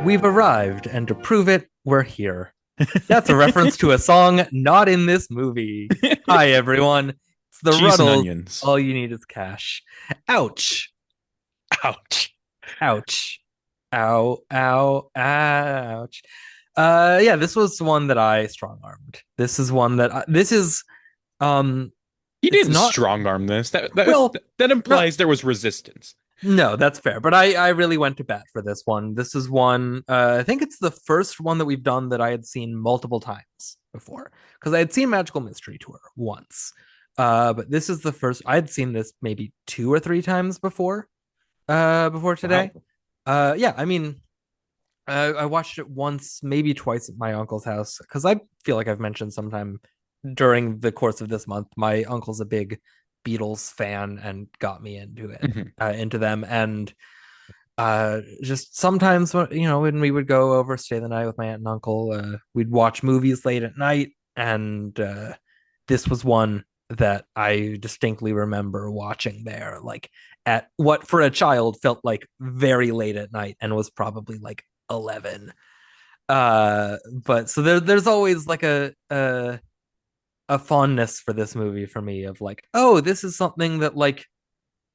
We've arrived, and to prove it, we're here. That's a reference to a song not in this movie. Hi, everyone. It's the Cheese and Rutles. onions. All you need is cash. Ouch. Ouch. Ouch. Ow, ow, ouch. Yeah, this was one that I strong armed. This is one that this is, um, He it's didn't not, strong arm this. That well, that not, implies there was resistance. no, that's fair. But I really went to bat for this one. This is one, I think it's the first one that we've done that I had seen multiple times before. Because I had seen Magical Mystery Tour once. But this is the first I had seen this maybe two or three times before Wow. today. Yeah, I mean, I watched it once, maybe twice at my uncle's house, because I feel like I've mentioned sometime during the course of this month, my uncle's a big Beatles fan and got me into it, Mhm. into them, and just sometimes when we would go over, stay the night with my aunt and uncle, we'd watch movies late at night, and this was one that I distinctly remember watching there, like at what for a child felt like very late at night and was probably like 11. But so there's always like a fondness for this movie for me of like, oh, this is something that like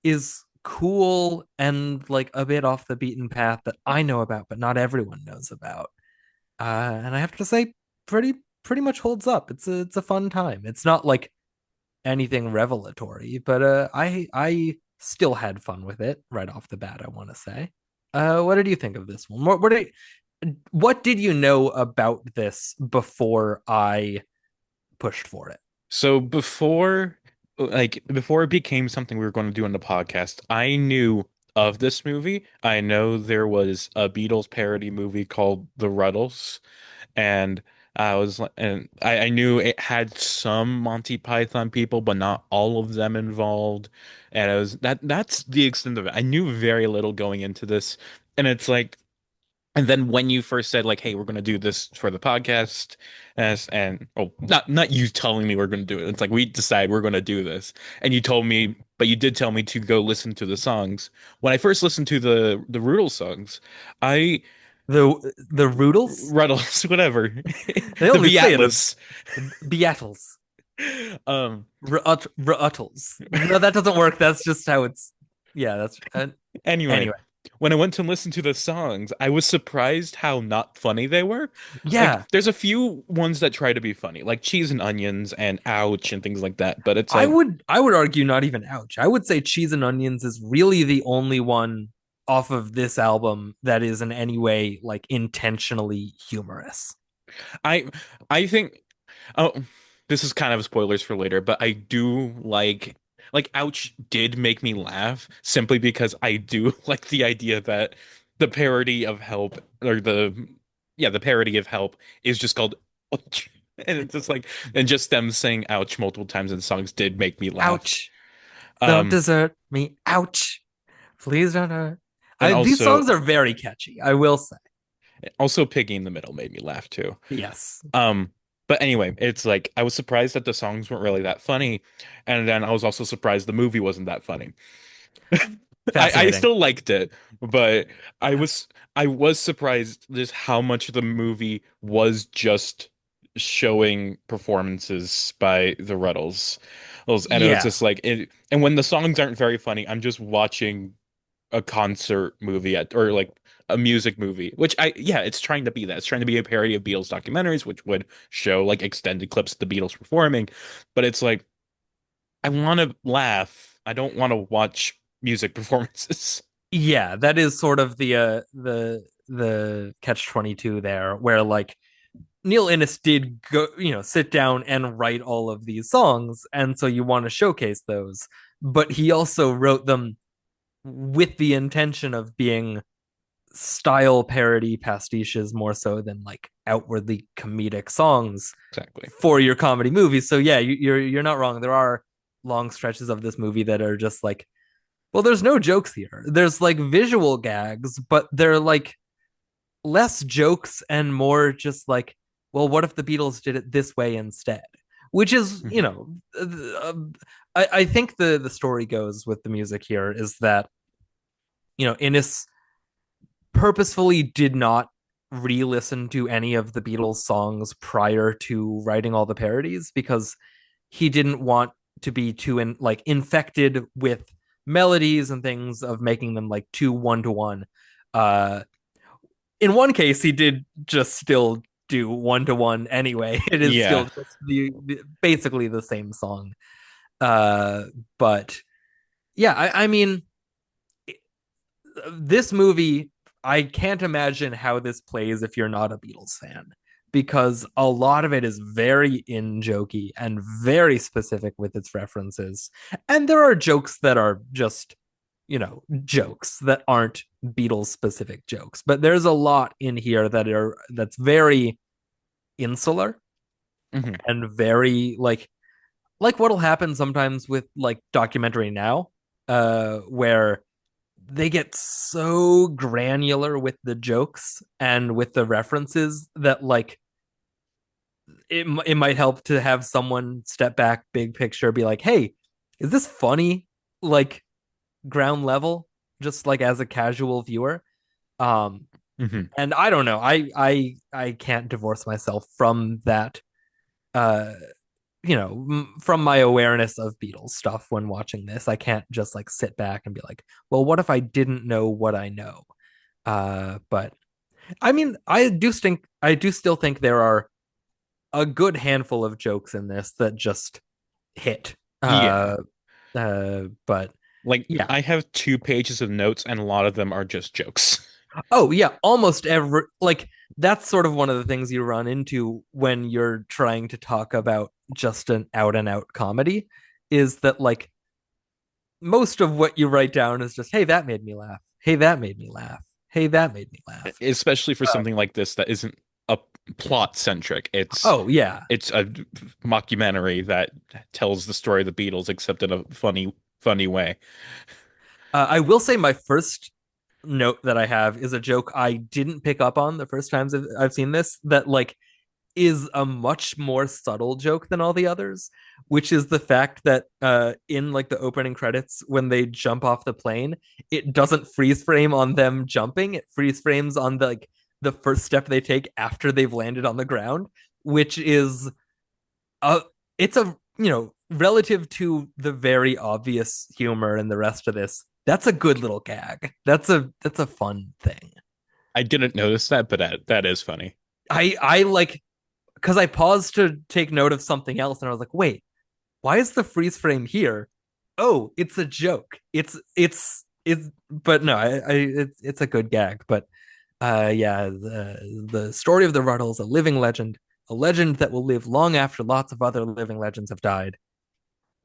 is cool and like a bit off the beaten path that I know about but not everyone knows about. And I have to say, pretty much holds up. It's a fun time. It's not like anything revelatory, but I still had fun with it right off the bat, I want to say. What did you think of this one? What did you know about this before I pushed for it? So before it became something we were going to do on the podcast, I knew of this movie. I know there was a Beatles parody movie called The Rutles, and I knew it had some Monty Python people, but not all of them involved. And it was that's the extent of it. I knew very little going into this, and it's like. And then when you first said like, "Hey, we're going to do this for the podcast," and oh, not you telling me we're going to do it. It's like we decide we're going to do this, and you told me, but you did tell me to go listen to the songs. When I first listened to the Rudel songs, I The Rutles? Ruddles, whatever, They the only say it as Beatles. Beatles. Um. Rutles. No, that doesn't work. That's just how it's. Yeah, that's Anyway, anyway. when I went to listen to the songs, I was surprised how not funny they were. Like, Yeah, there's a few ones that try to be funny, like Cheese and Onions and Ouch and things like that. But it's like, I would argue not even ouch. I would say Cheese and Onions is really the only one off of this album that is in any way like intentionally humorous. I, I think, oh, this is kind of spoilers for later, but I do like Ouch did make me laugh simply because I do like the idea that the parody of Help or the parody of Help is just called Ouch. And it's just like, and just them saying ouch multiple times in songs did make me laugh. Ouch. Don't Um, desert me. Ouch. Please don't hurt. and These also, songs are very catchy, I will say. also Piggy in the Middle made me laugh too. Yes. Um, but anyway, it's like I was surprised that the songs weren't really that funny, and then I was also surprised the movie wasn't that funny. I Fascinating. still liked it, but I was surprised just how much of the movie was just showing performances by the Rutles. And it was Yeah. just like and when the songs aren't very funny, I'm just watching a concert movie or like a music movie, which yeah, it's trying to be that. It's trying to be a parody of Beatles documentaries, which would show like extended clips of the Beatles performing. But it's like I want to laugh. I don't want to watch music performances. Yeah, that is sort of the catch 22 there where like Neil Innes did go, sit down and write all of these songs, and so you want to showcase those, but he also wrote them with the intention of being style parody pastiches more so than like outwardly comedic songs Exactly. for your comedy movies. So yeah, you're not wrong. There are long stretches of this movie that are just like, well, there's no jokes here. There's like visual gags, but they're like less jokes and more just like, well, what if the Beatles did it this way instead? Which is, Mhm. I think the story goes with the music here is that Innes purposefully did not re-listen to any of the Beatles songs prior to writing all the parodies because he didn't want to be too infected with melodies and things of making them like too one to one. In one case, he did just still do one to one anyway. It is still Yeah. just basically the same song. Uh, but yeah, I mean, this movie, I can't imagine how this plays if you're not a Beatles fan because a lot of it is very in jokey and very specific with its references. And there are jokes that are just, jokes that aren't Beatles specific jokes, but there's a lot in here that's very insular Hmm. and very like what'll happen sometimes with like documentary now where they get so granular with the jokes and with the references that like it might help to have someone step back big picture be like, hey, is this funny, like ground level, just like as a casual viewer. um Hmm. and I don't know, I can't divorce myself from that, uh from my awareness of Beatles stuff when watching this. I can't just like sit back and be like, well, what if I didn't know what I know? But I mean, I do still think there are a good handful of jokes in this that just hit. Yeah. But Like yeah. I have 2 pages of notes and a lot of them are just jokes. Oh yeah, almost every like that's sort of one of the things you run into when you're trying to talk about just an out and out comedy is that like most of what you write down is just, hey, that made me laugh. Hey, that made me laugh. Hey, that made me laugh. Especially for Uh, something like this that isn't a plot centric. oh yeah. It's a mockumentary that tells the story of the Beatles, except in a funny way. I will say my first note that I have is a joke I didn't pick up on the first times I've seen this that like is a much more subtle joke than all the others, which is the fact that in like the opening credits when they jump off the plane, it doesn't freeze frame on them jumping. It freeze frames on the first step they take after they've landed on the ground, which is a it's a relative to the very obvious humor and the rest of this. That's a good little gag. That's a fun thing. I didn't notice that, but that is funny. I like because I paused to take note of something else and I was like, wait, why is the freeze frame here? Oh, it's a joke. It's but no, it's a good gag. But yeah, the story of the Rutles, a legend that will live long after lots of other living legends have died.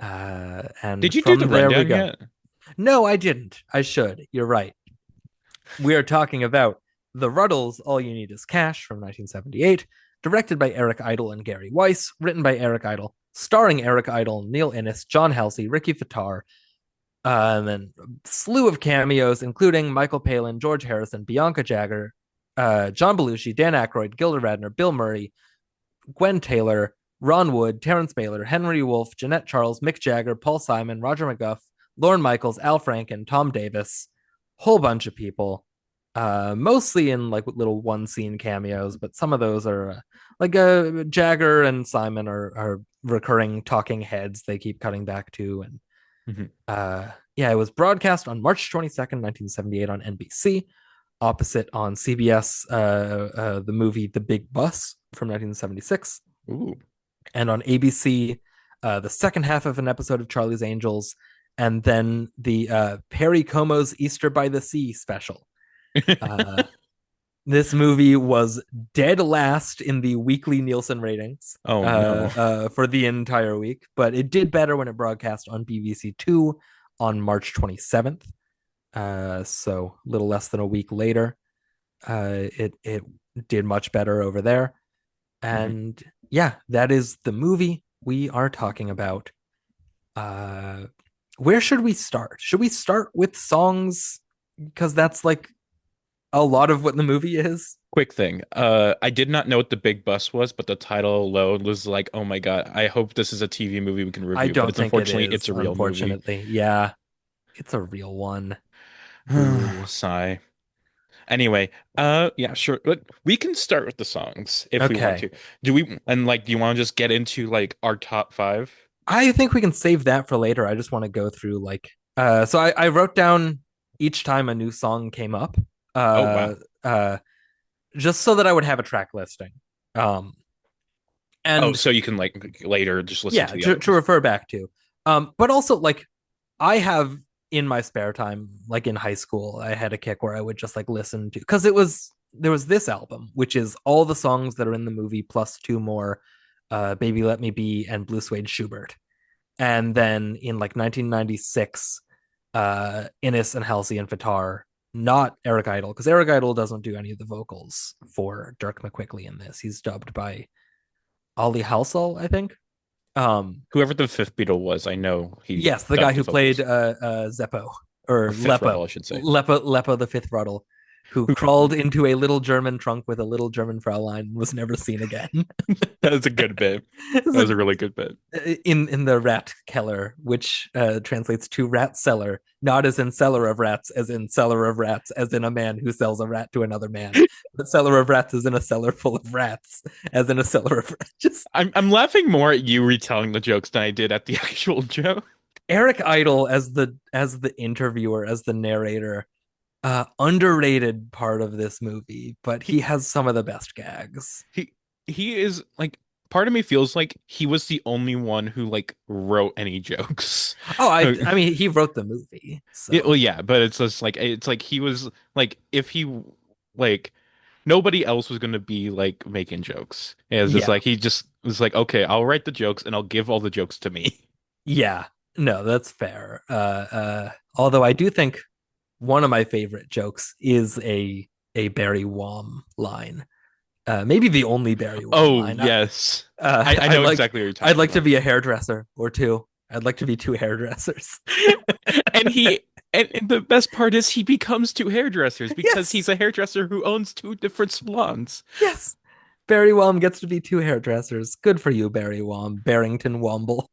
And Did you do the from there we rundown go. yet? No, I didn't. I should. You're right. We are talking about The Ruddles, All You Need Is Cash from 1978, directed by Eric Idle and Gary Weiss, written by Eric Idle, starring Eric Idle, Neil Innes, John Halsey, Ricky Fattar, and then a slew of cameos, including Michael Palin, George Harrison, Bianca Jagger, John Belushi, Dan Aykroyd, Gilda Radner, Bill Murray, Gwen Taylor, Ron Wood, Terrence Mailer, Henry Wolf, Jeanette Charles, Mick Jagger, Paul Simon, Roger McGuff, Lorne Michaels, Al Franken, Tom Davis, whole bunch of people. Mostly in like little one scene cameos, but some of those are Jagger and Simon are recurring talking heads they keep cutting back to. And Mhm. yeah, it was broadcast on March 22nd, 1978 on NBC, opposite on CBS, the movie The Big Bus from 1976, Ooh. and on ABC, the second half of an episode of Charlie's Angels, and then the Perry Como's Easter by the Sea special. Uh, this movie was dead last in the weekly Nielsen ratings Oh no. for the entire week, but it did better when it broadcast on BBC Two on March 27th. So a little less than a week later, it did much better over there. Mhm. And yeah, that is the movie we are talking about. Uh, where should we start? Should we start with songs? Because that's like a lot of what the movie is. Quick thing. I did not know what the big bus was, but the title alone was like, oh my God, I hope this is a TV movie we can I review. But don't it's think it unfortunately it's is, a real movie. unfortunately. Yeah, it's a real one. Boo. Sigh. Anyway, yeah, sure. We can start with the songs if we want Okay. to. Do you want to just get into like our top five? I think we can save that for later. I just want to go through so I wrote down each time a new song came up. Oh Uh wow. uh just so that I would have a track listing. Um Oh, and so you can like later just listen yeah, to the to others. refer back to. But also like I have in my spare time, like in high school, I had a kick where I would just like listen to because it was there was this album, which is all the songs that are in the movie plus two more, Baby Let Me Be and Blue Suede Schubert. And then in like 1996, Innes and Halsey and Fatar, not Eric Idle, because Eric Idle doesn't do any of the vocals for Dirk McQuickley in this. He's dubbed by Ollie Halsall, I think. Um, Whoever the fifth Beatle was, I know he yes, the guy dubbed the who played vocals. Zeppo Or or fifth Lepo, Rebel, I should say. Lepo the fifth Ruttle, who Who crawled into a little German trunk with a little German Fraulein and was never seen again. that was a good bit. That was a really good bit. In the Rat Keller, which translates to rat seller, not as in seller of rats, as in seller of rats, as in a man who sells a rat to another man. But seller of rats is in a cellar full of rats, as in a cellar of rats. Just I'm laughing more at you retelling the jokes than I did at the actual joke. Eric Idle as the interviewer, as the narrator. Underrated part of this movie, but he He has some of the best gags. he he is like part of me feels like he was the only one who like wrote any jokes. Oh, I mean he wrote the movie, Well, so yeah, but it's like he was like if he like nobody else was gonna be like making jokes. Yeah, it's just yeah, like he just was like, okay, I'll write the jokes and I'll give all the jokes to me. yeah. No, that's fair. Although I do think one of my favorite jokes is a Barry Wom line. Maybe the only Barry Wom Oh line. yes. I I know like exactly what you're I'd talking like to about. be a hairdresser or two. I'd like to be two hairdressers. And and the best part is he becomes two hairdressers because Yes, he's a hairdresser who owns two different salons. yes. Barry Wom gets to be two hairdressers. Good for you, Barry Wom. Barrington Womble.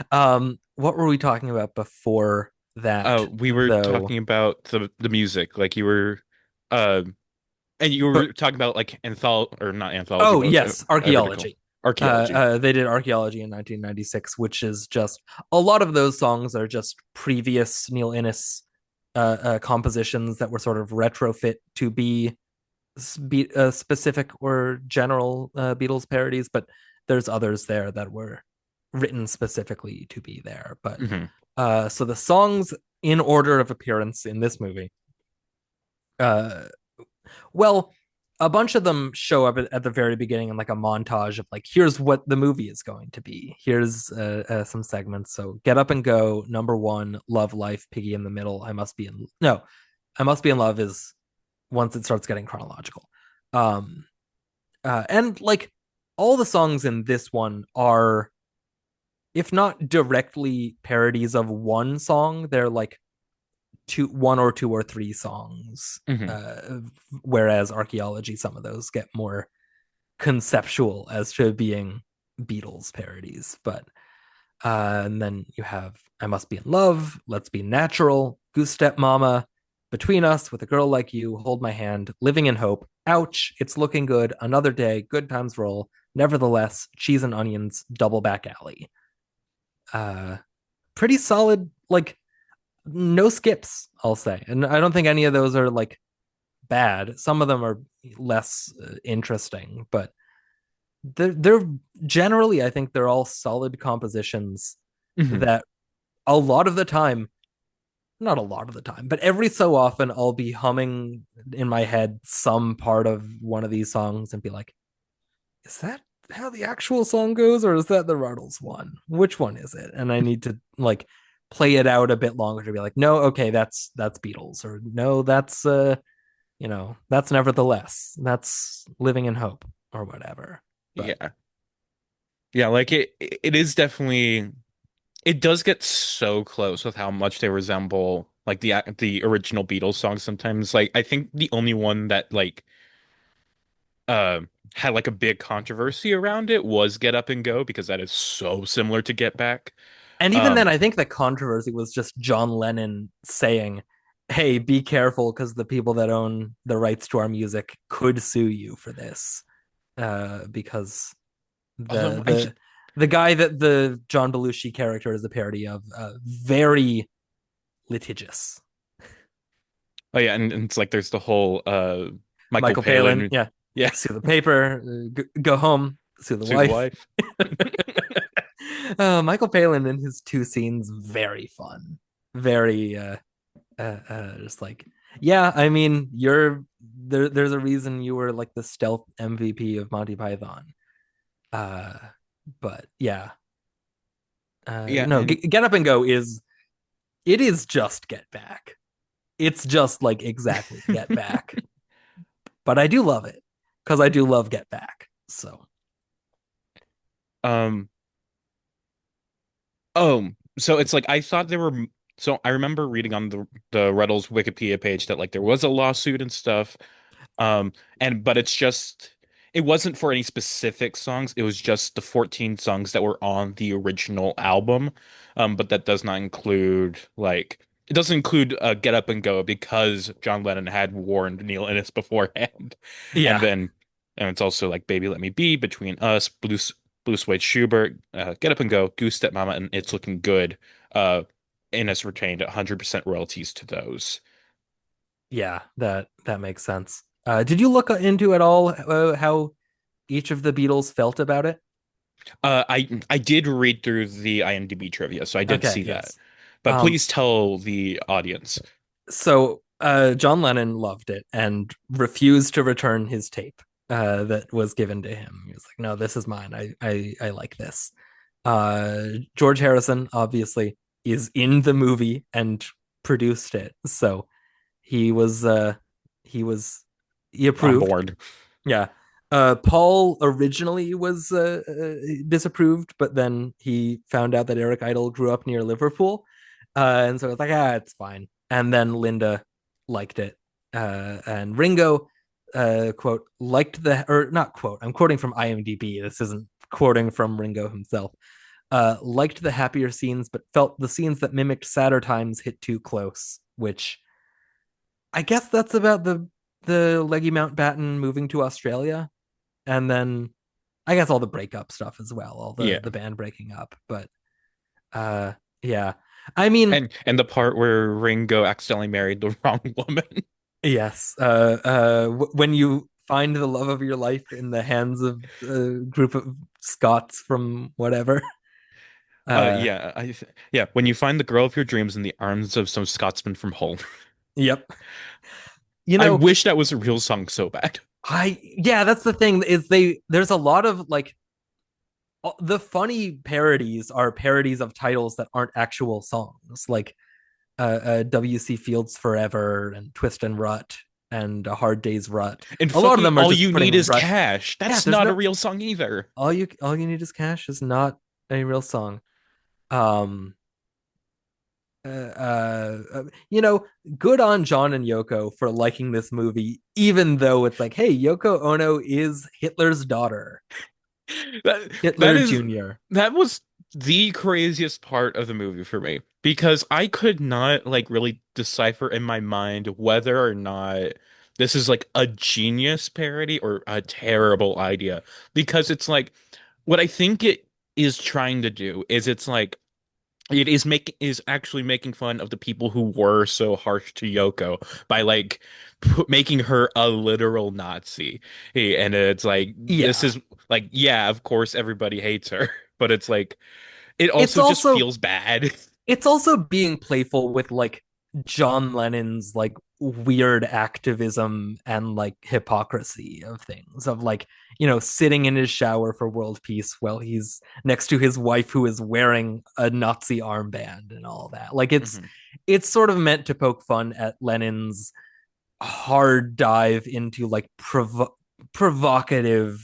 What were we talking about before that, We were though? talking about the music, like you were, uh, and you But were talking about like or not anthology, oh but yes, whatever they call archaeology. archaeology. They did archaeology in 1996, which is just a lot of those songs are just previous Neil Innes compositions that were sort of retrofit to be specific or general Beatles parodies, but there's others there that were written specifically to be there. But Hmm. so the songs in order of appearance in this movie, uh, well, a bunch of them show up at the very beginning in like a montage of like, here's what the movie is going to be. Here's some segments. So Get Up and Go, number one, Love Life, Piggy in the Middle, I Must Be in no, I Must Be in Love is once it starts getting chronological. Um, and like all the songs in this one are, if not directly parodies of one song, they're like one or two or three songs. Hmm. Whereas archaeology, some of those get more conceptual as to being Beatles parodies. But and then you have I Must Be in Love, Let's Be Natural, Goose Step Mama, Between Us, With a Girl Like You, Hold My Hand, Living in Hope, Ouch, It's Looking Good, Another Day, Good Times Roll, Nevertheless, Cheese and Onions, Double Back Alley. Uh, Pretty solid, like no skips, I'll say. And I don't think any of those are like bad. Some of them are less interesting, but they're generally, I think they're all solid compositions Hmm. that a lot of the time, not a lot of the time, but every so often I'll be humming in my head some part of one of these songs and be like, is that how the actual song goes or is that the Rutles one? Which one is it? And I need to like play it out a bit longer to be like, no, okay, that's Beatles, or no, that's that's Nevertheless, that's Living in Hope or whatever. But Yeah, yeah, like it is definitely it does get so close with how much they resemble like the original Beatles songs sometimes. Like I think the only one that like uh had like a big controversy around it was Get Up and Go because that is so similar to Get Back. and even Um then I think the controversy was just John Lennon saying, hey, be careful because the people that own the rights to our music could sue you for this. Because Although the guy that the John Belushi character is a parody of, very litigious. oh yeah, and it's like there's the whole Michael Michael Palin, Palin, yeah, yeah, sue the paper, go home, sue the to the wife. wife. Michael Palin in his two scenes, very fun, very just like, yeah. I mean, you're there. There's a reason you were like the stealth MVP of Monty Python. Uh, but yeah, Yeah, no, and Get Up and Go is it is just Get Back. It's just like exactly Get Back. But I do love it because I do love Get Back. So um oh, so it's like I thought there were. So I remember reading on the Rutles Wikipedia page that like there was a lawsuit and stuff. And but it's just it wasn't for any specific songs. It was just the 14 songs that were on the original album. But that does not include like it doesn't include Get Up and Go because John Lennon had warned Neil Innes beforehand. And yeah, then and it's also like Baby Let Me Be, Between Us, Blue Suede Schubert, Get Up and Go, Goose Step Mama, and It's Looking Good. Uh, Innes retained 100% royalties to those. yeah, that makes sense. Did you look into at all how each of the Beatles felt about it? I did read through the IMDb trivia, so I did Okay, see that. yes. But Um, please tell the audience. so John Lennon loved it and refused to return his tape that was given to him. He was like, "No, this is mine. I like this." George Harrison obviously is in the movie and produced it, so he was he was he On approved. board. Yeah. Paul originally was disapproved, but then he found out that Eric Idle grew up near Liverpool. And so it was like, it's fine. And then Linda liked it. And Ringo, quote, liked the, or not quote, I'm quoting from IMDb. This isn't quoting from Ringo himself. Liked the happier scenes, but felt the scenes that mimicked sadder times hit too close, which I guess that's about the Leggy Mountbatten moving to Australia, and then I guess all the breakup stuff as well, all Yeah. the band breaking up. But uh, yeah, I mean, And the part where Ringo accidentally married the wrong woman. yes, when you find the love of your life in the hands of a group of Scots from whatever, uh, Yeah, yeah, when you find the girl of your dreams in the arms of some Scotsman from Hull. yep. You I know, wish that was a real song so bad. yeah, that's the thing is there's a lot of like the funny parodies are parodies of titles that aren't actual songs, like W.C. Fields Forever and Twist and Rut and A Hard Day's Rut. And A lot of fucking them are All just You Need putting Is rut. Cash. Yeah, That's there's not a no real song either. all you need is cash is not a real song. Um, you know, good on John and Yoko for liking this movie, even though it's like, hey, Yoko Ono is Hitler's daughter, That that Hitler is Jr. that was the craziest part of the movie for me because I could not like really decipher in my mind whether or not this is like a genius parody or a terrible idea because it's like what I think it is trying to do is it's like it is actually making fun of the people who were so harsh to Yoko by like making her a literal Nazi. And it's like this Yeah, is like yeah, of course everybody hates her, but it's like it it's also just also feels bad. it's also being playful with like John Lennon's like weird activism and like hypocrisy of things of like, you know, sitting in his shower for world peace while he's next to his wife who is wearing a Nazi armband and all that. Like Mhm. it's sort of meant to poke fun at Lennon's hard dive into like provocative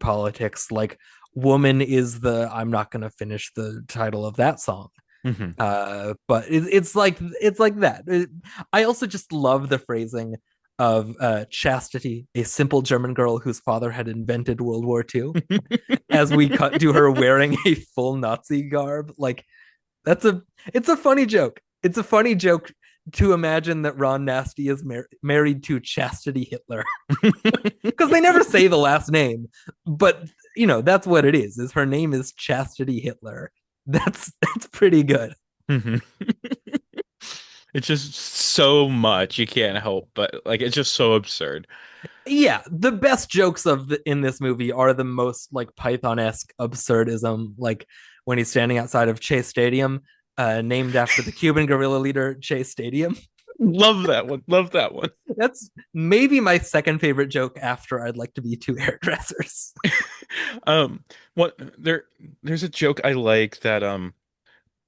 politics, like woman is the I'm not going to finish the title of that song, Mhm. but it's like that. I also just love the phrasing of Chastity, a simple German girl whose father had invented World War II, as we cut to her wearing a full Nazi garb. Like that's a it's a funny joke. It's a funny joke to imagine that Ron Nasty is married to Chastity Hitler because they never say the last name, but that's what it is. Is her name is Chastity Hitler. That's pretty good. Mhm. It's just so much you can't help, but like it's just so absurd. Yeah, the best jokes in this movie are the most like Python-esque absurdism, like when he's standing outside of Chase Stadium, named after the Cuban guerrilla leader Chase Stadium. Love that one. Love that one. That's maybe my second favorite joke after I'd like to be two hairdressers. Um, what there's a joke I like that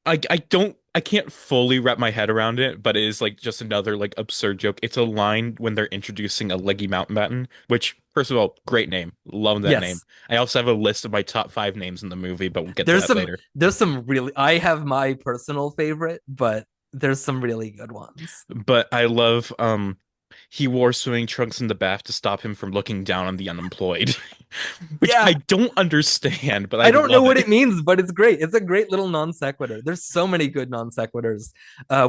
I can't fully wrap my head around it, but it is like just another like absurd joke. It's a line when they're introducing a leggy mountain batten, which first of all, great name. Love that name. Yes, I also have a list of my top five names in the movie, but we'll get to there's that some later. there's some really I have my personal favorite, but there's some really good ones. But I love he wore swimming trunks in the bath to stop him from looking down on the unemployed, which I Yeah, don't understand, but I I don't know love what it. it means, but it's great. It's a great little non sequitur. There's so many good non sequiturs.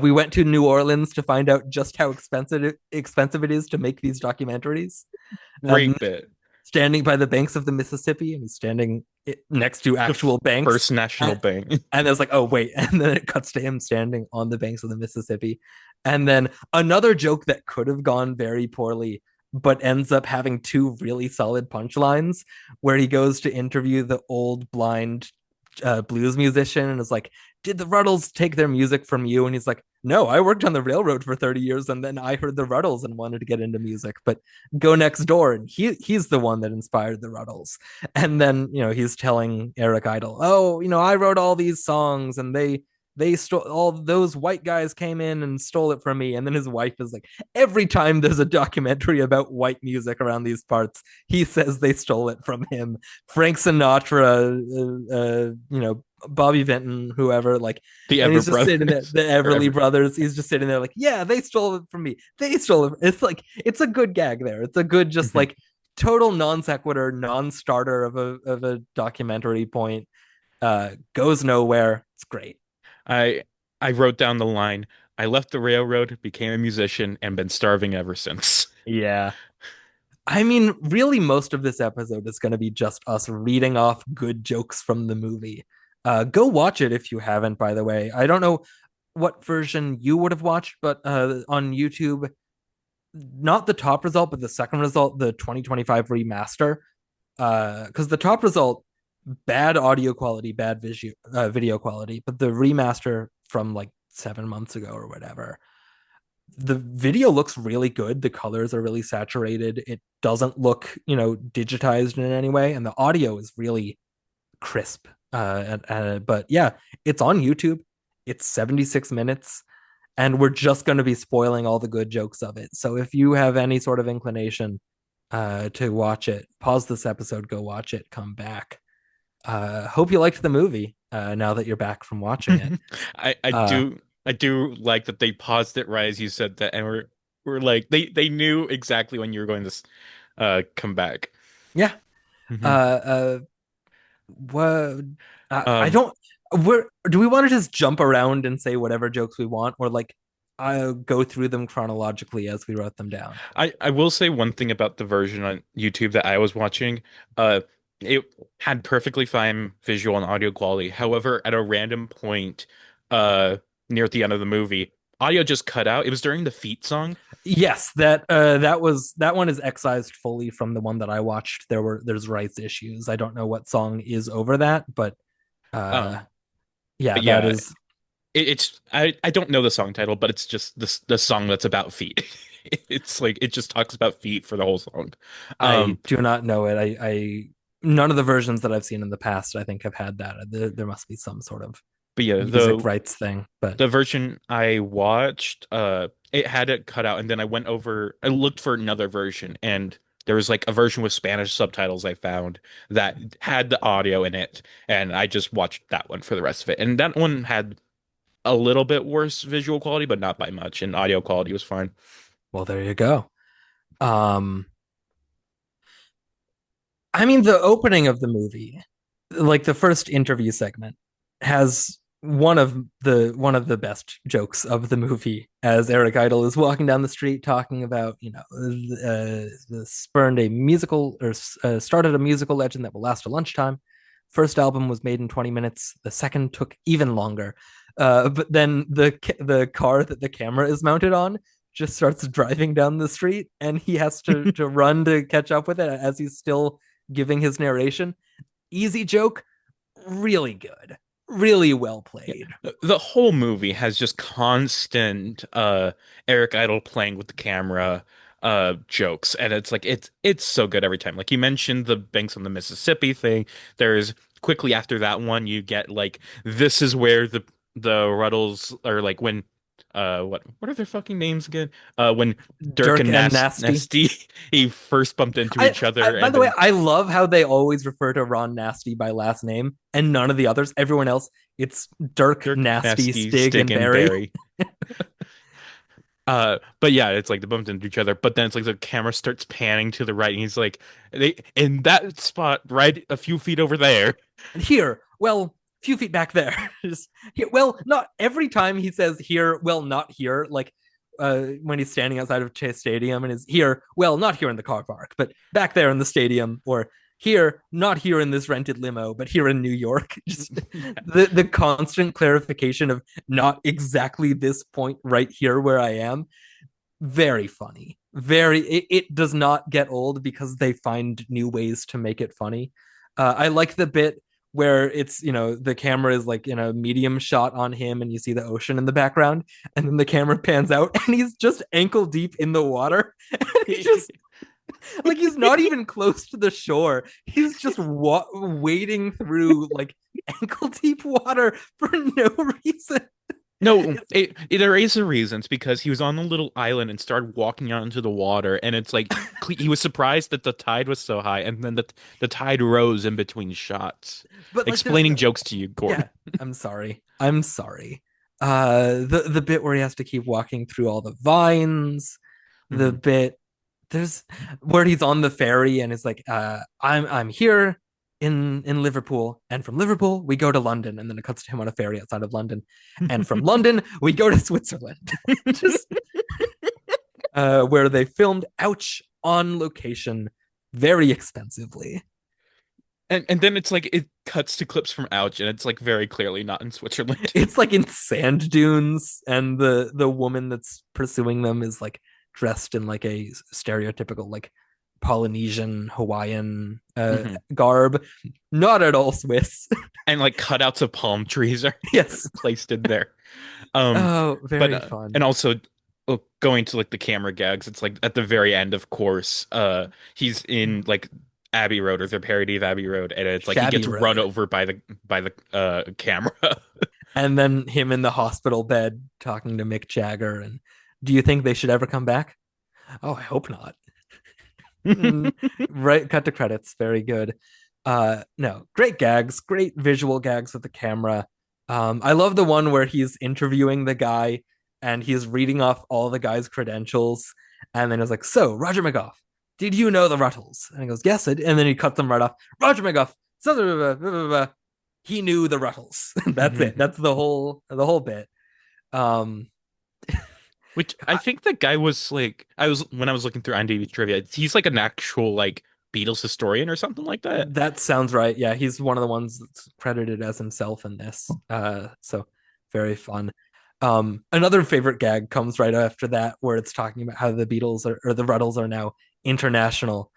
We went to New Orleans to find out just how expensive it is to make these documentaries. And Great bit. standing by the banks of the Mississippi, and he's standing next to The actual banks. First National And, Bank. and it's like, oh wait, and then it cuts to him standing on the banks of the Mississippi. And then another joke that could have gone very poorly, but ends up having two really solid punchlines, where he goes to interview the old blind blues musician and is like, "Did the Rutles take their music from you?" And he's like, "No, I worked on the railroad for 30 years, and then I heard the Rutles and wanted to get into music. But go next door, and he's the one that inspired the Rutles." And then he's telling Eric Idle, "Oh, I wrote all these songs, and they stole all those white guys came in and stole it from me." And then his wife is like, every time there's a documentary about white music around these parts, he says they stole it from him. Frank Sinatra, Bobby Vinton, whoever, like, The and Ever he's just sitting there, Brothers. the Or Everly Ever. Brothers. He's just sitting there like, yeah, they stole it from me. They stole it. It's like, it's a good gag there. It's a good, just Mhm. like total non sequitur, non starter of a documentary point. Goes nowhere. It's great. I I wrote down the line. I left the railroad, became a musician, and been starving ever since. Yeah. I mean, really, most of this episode is going to be just us reading off good jokes from the movie. Go watch it if you haven't, by the way. I don't know what version you would have watched, but on YouTube, not the top result, but the second result, the 2025 remaster. Because the top result, bad audio quality, bad video quality, but the remaster from like 7 months ago or whatever, the video looks really good. The colors are really saturated. It doesn't look, digitized in any way, and the audio is really crisp. But yeah, it's on YouTube. It's 76 minutes, and we're just going to be spoiling all the good jokes of it. So if you have any sort of inclination to watch it, pause this episode, go watch it, come back. Hope you liked the movie. Now that you're back from watching it. Uh, I do like that they paused it right as you said that, and we're like they knew exactly when you were going to come back. yeah. Uh, Mhm. uh, what I Um, don't where do we want to just jump around and say whatever jokes we want, or like I'll go through them chronologically as we wrote them down? I will say one thing about the version on YouTube that I was watching. It had perfectly fine visual and audio quality. However, at a random point, uh, near at the end of the movie, audio just cut out. It was during the Feet song. Yes, that one is excised fully from the one that I watched. There's rights issues. I don't know what song is over that, but uh Um, yeah, but that yeah, is. it's I don't know the song title, but it's just the song that's about feet. It's like it just talks about feet for the whole song. I Um, do not know it. I none of the versions that I've seen in the past I think have had that. There must be some sort of but yeah, music rights thing, but the version I watched, it had it cut out, and then I looked for another version, and there was like a version with Spanish subtitles I found that had the audio in it, and I just watched that one for the rest of it. And that one had a little bit worse visual quality, but not by much, and audio quality was fine. well, there you go. Um, I mean, the opening of the movie, like the first interview segment, has one of the best jokes of the movie as Eric Idle is walking down the street talking about spurned a musical or started a musical legend that will last to lunchtime. First album was made in 20 minutes. The second took even longer. But then the car that the camera is mounted on just starts driving down the street, and he has to run to catch up with it as he's still giving his narration. Easy joke, really good, really well Yeah. played. The whole movie has just constant Eric Idle playing with the camera jokes, and it's like it's so good every time. Like you mentioned the Banks on the Mississippi thing. There's quickly after that one you get like this is where the Ruddles are like when what are their fucking names again? When Dirk Dirk and and Nasty. Nasty he first bumped into I, each I other by and the way, then I love how they always refer to Ron Nasty by last name and none of the others. Everyone else, it's Dirk, Dirk Nasty, Nasty, Stig, Stig and and Barry. Barry. But yeah, it's like they bumped into each other, but then it's like the camera starts panning to the right, and he's like, they in that spot, right a few feet over there. And here, well, a few feet back there. Just here, well, not every time he says here, well, not here. Like when he's standing outside of Chase Stadium and is here, well, not here in the car park, but back there in the stadium, or here, not here in this rented limo, but here in New York. Just Yeah. the constant clarification of not exactly this point right here where I am. Very funny. It does not get old because they find new ways to make it funny. I like the bit where it's the camera is like in a medium shot on him and you see the ocean in the background, and then the camera pans out and he's just ankle deep in the water. And he just like he's not even close to the shore. He's just wading through like ankle deep water for no reason. No, there is a reason. It's because he was on a little island and started walking out into the water, and it's like he was surprised that the tide was so high, and then the tide rose in between shots. But like there's Explaining no, jokes to you, Gordon. yeah, I'm sorry. I'm sorry. The bit where he has to keep walking through all the vines, the Hmm. bit there's where he's on the ferry and it's like, I'm here in Liverpool, and from Liverpool we go to London, and then it cuts to him on a ferry outside of London, and from London we go to Switzerland. Just where they filmed Ouch on location very expensively. And then it's like it cuts to clips from Ouch, and it's like very clearly not in Switzerland. It's like in sand dunes, and the woman that's pursuing them is like dressed in like a stereotypical like Polynesian Hawaiian Hmm. garb, not at all Swiss. And like cutouts of palm trees are Yes. placed in there. Um, Oh, but very fun. and also going to like the camera gags, it's like at the very end, of course, he's in like Abbey Road or their parody of Abbey Road, and it's like he Shabby gets run Road. over by the camera. And then him in the hospital bed talking to Mick Jagger. And do you think they should ever come back? Oh, I hope not. Mm, right, cut to credits. Very good. No, great gags, great visual gags with the camera. I love the one where he's interviewing the guy and he's reading off all the guy's credentials, and then it's like, so Roger McGough, did you know the Rutles? And he goes, yes, I did. And then he cuts them right off. Roger McGough, he knew the Rutles. That's it. That's the whole bit. Um, Which I think the guy was like I was when I was looking through IMDb trivia, he's like an actual like Beatles historian or something like that. That sounds right. Yeah, he's one of the ones that's credited as himself in this. So very fun. Another favorite gag comes right after that, where it's talking about how the Beatles or the Rutles are now international.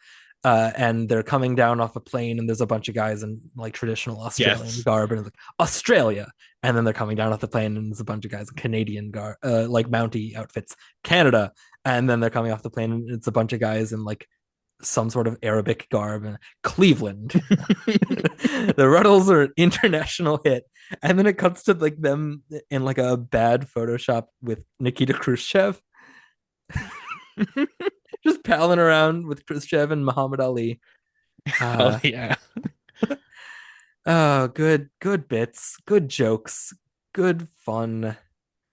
And they're coming down off a plane, and there's a bunch of guys in like traditional Australian Yes. garb, and it's like Australia. And then they're coming down off the plane, and there's a bunch of guys in Canadian garb, like Mountie outfits, Canada. And then they're coming off the plane, and it's a bunch of guys in like some sort of Arabic garb and Cleveland. The Ruddles are an international hit. And then it cuts to like them in like a bad Photoshop with Nikita Khrushchev, just palling around with Khrushchev and Muhammad Ali. Hell Uh yeah. oh, good bits, good jokes, good fun.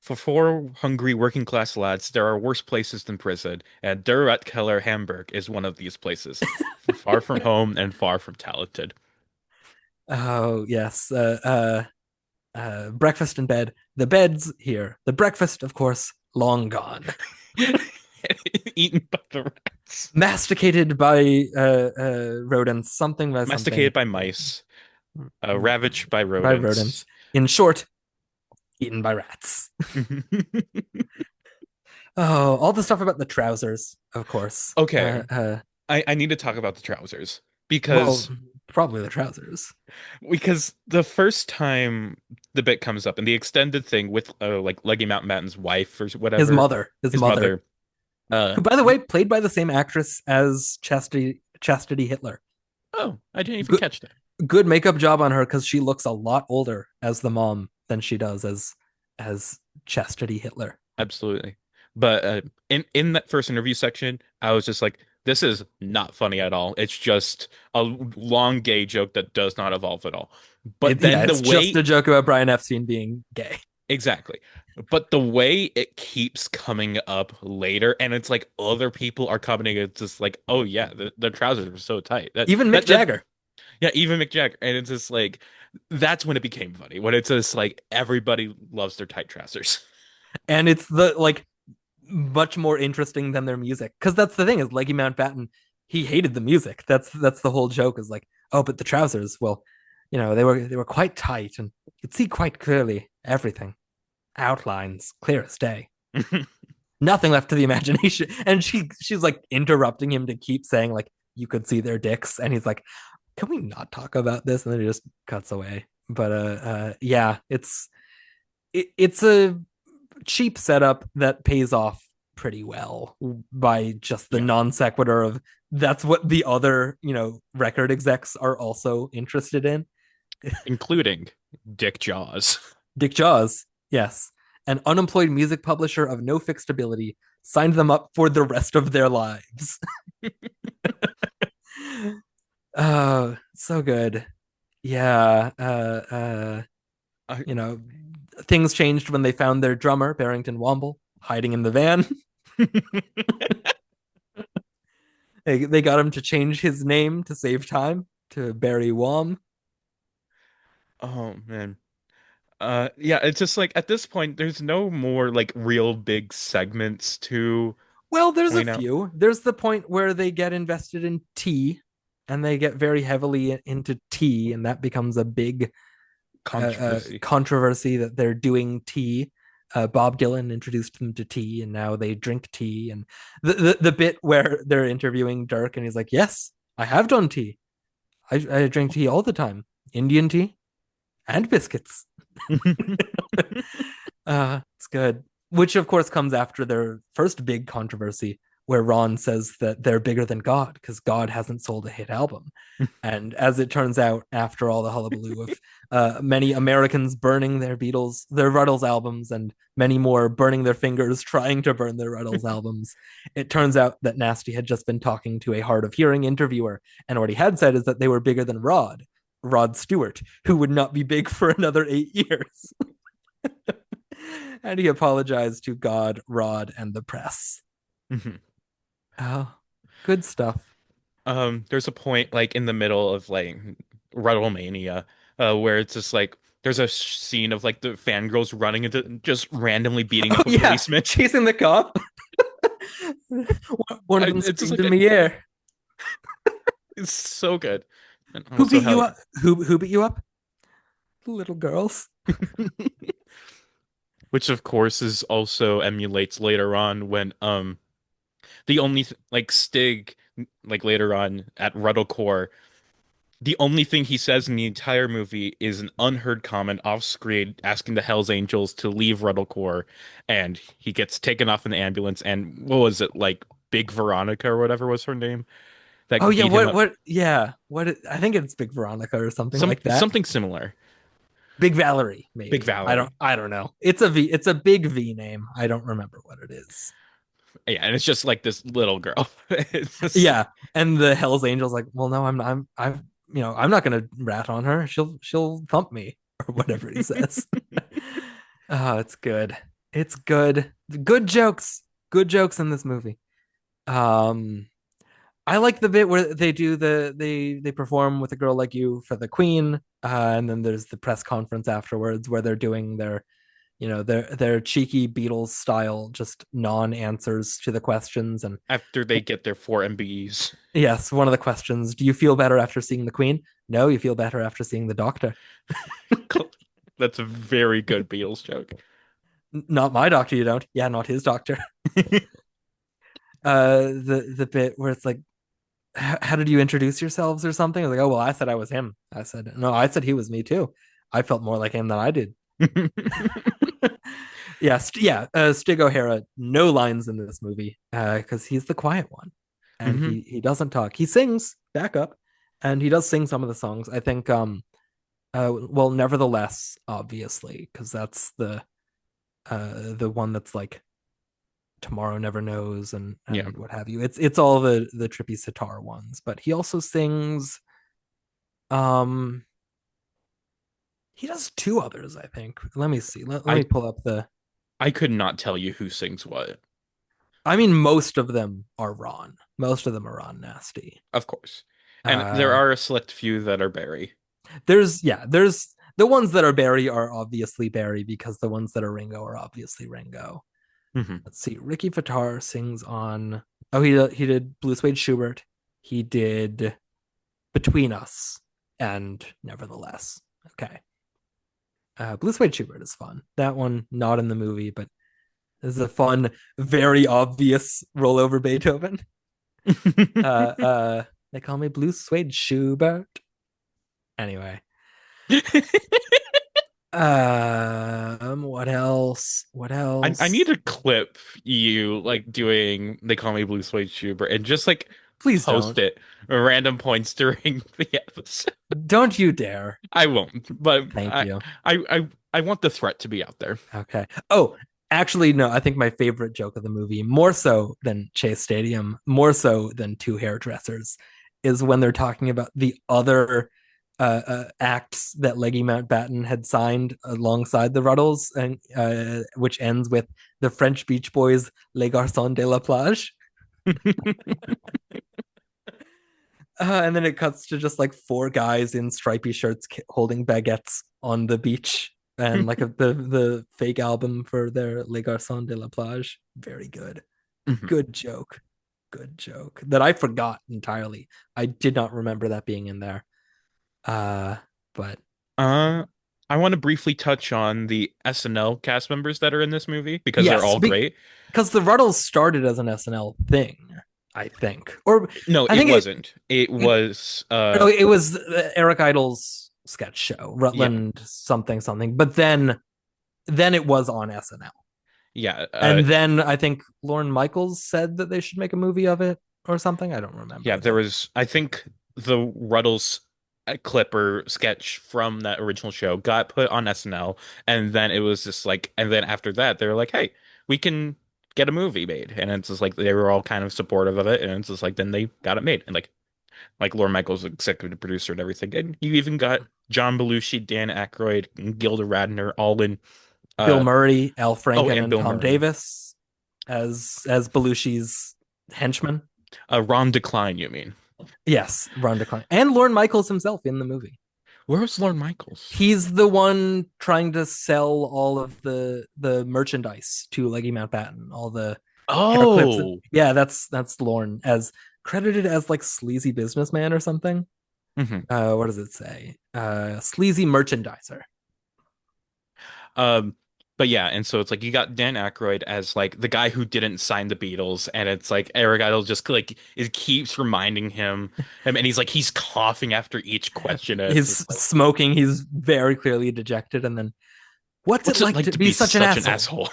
For four hungry working class lads, there are worse places than prison, and Der Rat Keller Hamburg is one of these places. Far from home and far from talented. Oh yes. breakfast in bed. The bed's here. The breakfast, of course, long gone. Eaten by the rats. Masticated by rodents, something by something. Masticated by mice. Ravaged by By rodents. rodents. In short, eaten by rats. Oh, all the stuff about the trousers, of course. Okay, I need to talk about the trousers Well, because probably the trousers. the first time the bit comes up in the extended thing with like Leggy Mountain Batten's wife or whatever, His his mother, mother, uh who, by the way, played by the same actress as Chastity Hitler. oh, I didn't even Good, catch that. good makeup job on her because she looks a lot older as the mom than she does as Chastity Hitler. Absolutely. But in that first interview section, I was just like, this is not funny at all. It's just a long gay joke that does not evolve at all. But Yeah, then the it's just a way joke about Brian Epstein being gay. exactly. But the way it keeps coming up later, and it's like other people are commenting, it's just like, oh yeah, the trousers were so tight. Even Mick That Jagger. yeah, even Mick Jagger. And it's just like that's when it became funny. When it's just like everybody loves their tight trousers. And it's the like much more interesting than their music. Because that's the thing is Leggy Mountbatten, he hated the music. That's the whole joke is like, oh, but the trousers, well, they were quite tight and you could see quite clearly everything. Outlines, clear as day. Nothing left to the imagination. And she's like interrupting him to keep saying, like, you could see their dicks. And he's like, can we not talk about this? And then he just cuts away. But yeah, it's a cheap setup that pays off pretty well by just the Yeah, non sequitur of that's what the other record execs are also interested in. including Dick Jaws. Dick Jaws, yes, an unemployed music publisher of no fixed ability, signed them up for the rest of their lives. Oh, so good. Yeah. I, You know, things changed when they found their drummer, Barrington Womble, hiding in the van. They got him to change his name to save time to Barry Wom. oh man. Yeah, it's just like at this point, there's no more like real big segments to Well, there's a point out. few. There's the point where they get invested in tea and they get very heavily into tea, and that becomes a big Controversy. controversy that they're doing tea. Bob Dylan introduced them to tea, and now they drink tea. And the bit where they're interviewing Dirk, and he's like, "Yes, I have done tea. I drink tea all the time, Indian tea and biscuits." It's good. Which, of course, comes after their first big controversy, where Ron says that they're bigger than God because God hasn't sold a hit album. And as it turns out, after all the hullabaloo of many Americans burning their Rutles albums, and many more burning their fingers trying to burn their Rutles albums, it turns out that Nasty had just been talking to a hard of hearing interviewer. And what he had said is that they were bigger than Rod Stewart, who would not be big for another 8 years. And he apologized to God, Rod, and the press. Oh, good stuff. There's a point like in the middle of like Ruttlemania, where it's just like there's a scene of like the fangirls running into just randomly beating Oh up a yeah, policeman. chasing the cop. One of them It's just screamed like in the air. it's so good. And Who also beat you how up? Who beat you up? Little girls. which of course is also emulates later on when the only like Stig like later on at Ruddlecore, the only thing he says in the entire movie is an unheard comment off screen asking the Hells Angels to leave Ruddlecore, and he gets taken off in the ambulance. And what was it like, Big Veronica or whatever was her name Oh that yeah, beat him what up? what yeah, I think it's Big Veronica or something like that. Something similar. Big Valerie, Big maybe. I don't Valerie. I don't know. It's a big V name. I don't remember what it is. Yeah, and it's just like this little girl. It's just Yeah. And the Hells Angels like, well, no, I'm not gonna rat on her. She'll thump me or whatever he says. Oh, it's good. It's good. Good jokes. Good jokes in this movie. Um I like the bit where they do they perform with a girl like you for the Queen, and then there's the press conference afterwards where they're doing their their cheeky Beatles style just non-answers to the questions. And After they get their 4 MBs. yes, one of the questions, do you feel better after seeing the Queen? No, you feel better after seeing the Doctor. That's a very good Beatles joke. Not my doctor, you don't. Yeah, not his doctor. The bit where it's like, how did you introduce yourselves or something? I was like, oh well, I said I was him. I said no, I said he was me too. I felt more like him than I did. Yeah, Stig O'Hara, no lines in this movie because he's the quiet one, and Hmm. he doesn't talk. He sings backup, and he does sing some of the songs. I think well, nevertheless, obviously, because that's the one that's like Tomorrow Never Knows Yeah. and what have you. It's all the trippy sitar ones, but he also sings. Um, he does two others, I think. Let me see. Let me I pull up the. I could not tell you who sings what. I mean, most of them are Ron. Most of them are Ron Nasty. Of course. And there Uh, are a select few that are Barry. there's the ones that are Barry are obviously Barry because the ones that are Ringo are obviously Ringo. Hmm. Let's see. Ricky Fattar sings on. Oh, he did Blue Suede Schubert. He did Between Us and Nevertheless. Okay. Blue Suede Schubert is fun. That one not in the movie, but this is a fun, very obvious rollover Beethoven. They call me Blue Suede Schubert. Anyway, what else? What I need else? to clip you like doing They Call Me Blue Suede Schubert and just like Please post don't. it at random points during the episode. Don't you dare. I won't, but Thank you. I want the threat to be out there. Okay. Oh, actually, no. I think my favorite joke of the movie, more so than Chase Stadium, more so than two hairdressers, is when they're talking about the other acts that Leggy Mountbatten had signed alongside the Rutles, and which ends with the French Beach Boys Les Garçons de la Plage. And then it cuts to just like four guys in stripy shirts holding baguettes on the beach, and like the fake album for their Les Garçons de la Plage. Very good. Mhm. Good joke. Good joke that I forgot entirely. I did not remember that being in there. Uh, but Uh, I want to briefly touch on the SNL cast members that are in this movie because they're yes, all great. because the Ruddles started as an SNL thing, I think, or No, I it think wasn't. It it was no, it was Eric Idle's sketch show, yeah. Rutland something something. But then it was on SNL. Yeah, And then I think Lorne Michaels said that they should make a movie of it or something. I don't yeah, remember there that. was I think the Ruddles clip or sketch from that original show got put on SNL, and then it was just like, and then after that they were like, hey, we can get a movie made, and it's just like they were all kind of supportive of it, and it's just like then they got it made, and like Lorne Michaels executive producer and everything, and you even got John Belushi, Dan Aykroyd, and Gilda Radner all in. Bill uh Murray, Al oh, Franken, and and Bill Tom Murray, Davis as Belushi's henchmen. Ron Decline, you mean? Yes, Ron DeCline. And Lorne Michaels himself in the movie. Where was Lorne Michaels? He's the one trying to sell all of the merchandise to Leggy Mountbatten, all the hair clips. Oh. Yeah, that's Lorne as credited as like sleazy businessman or something. Hmm. What does it say? Sleazy merchandiser. Um, but yeah, and so it's like you got Dan Aykroyd as like the guy who didn't sign the Beatles, and it's like Eric Idle just like it keeps reminding him, and he's like he's coughing after each question. And it's He's just like, smoking. He's very clearly dejected. And then, what's it what's it like like to to be be such an such an asshole? asshole?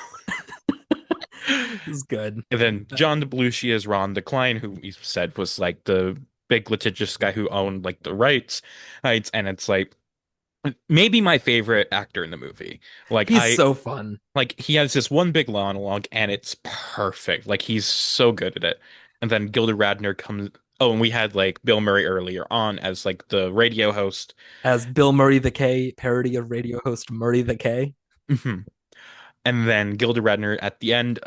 It's good. And then Uh, John Belushi as Ron Decline, who he said was like the big litigious guy who owned like the rights, and it's like maybe my favorite actor in the movie. Like he's I so fun. like he has this one big monologue and it's perfect. Like he's so good at it. And then Gilda Radner comes. Oh, and we had like Bill Murray earlier on as like the radio host. As Bill Murray the K, parody of radio host Murray the K. Mhm. And then Gilda Radner at the end,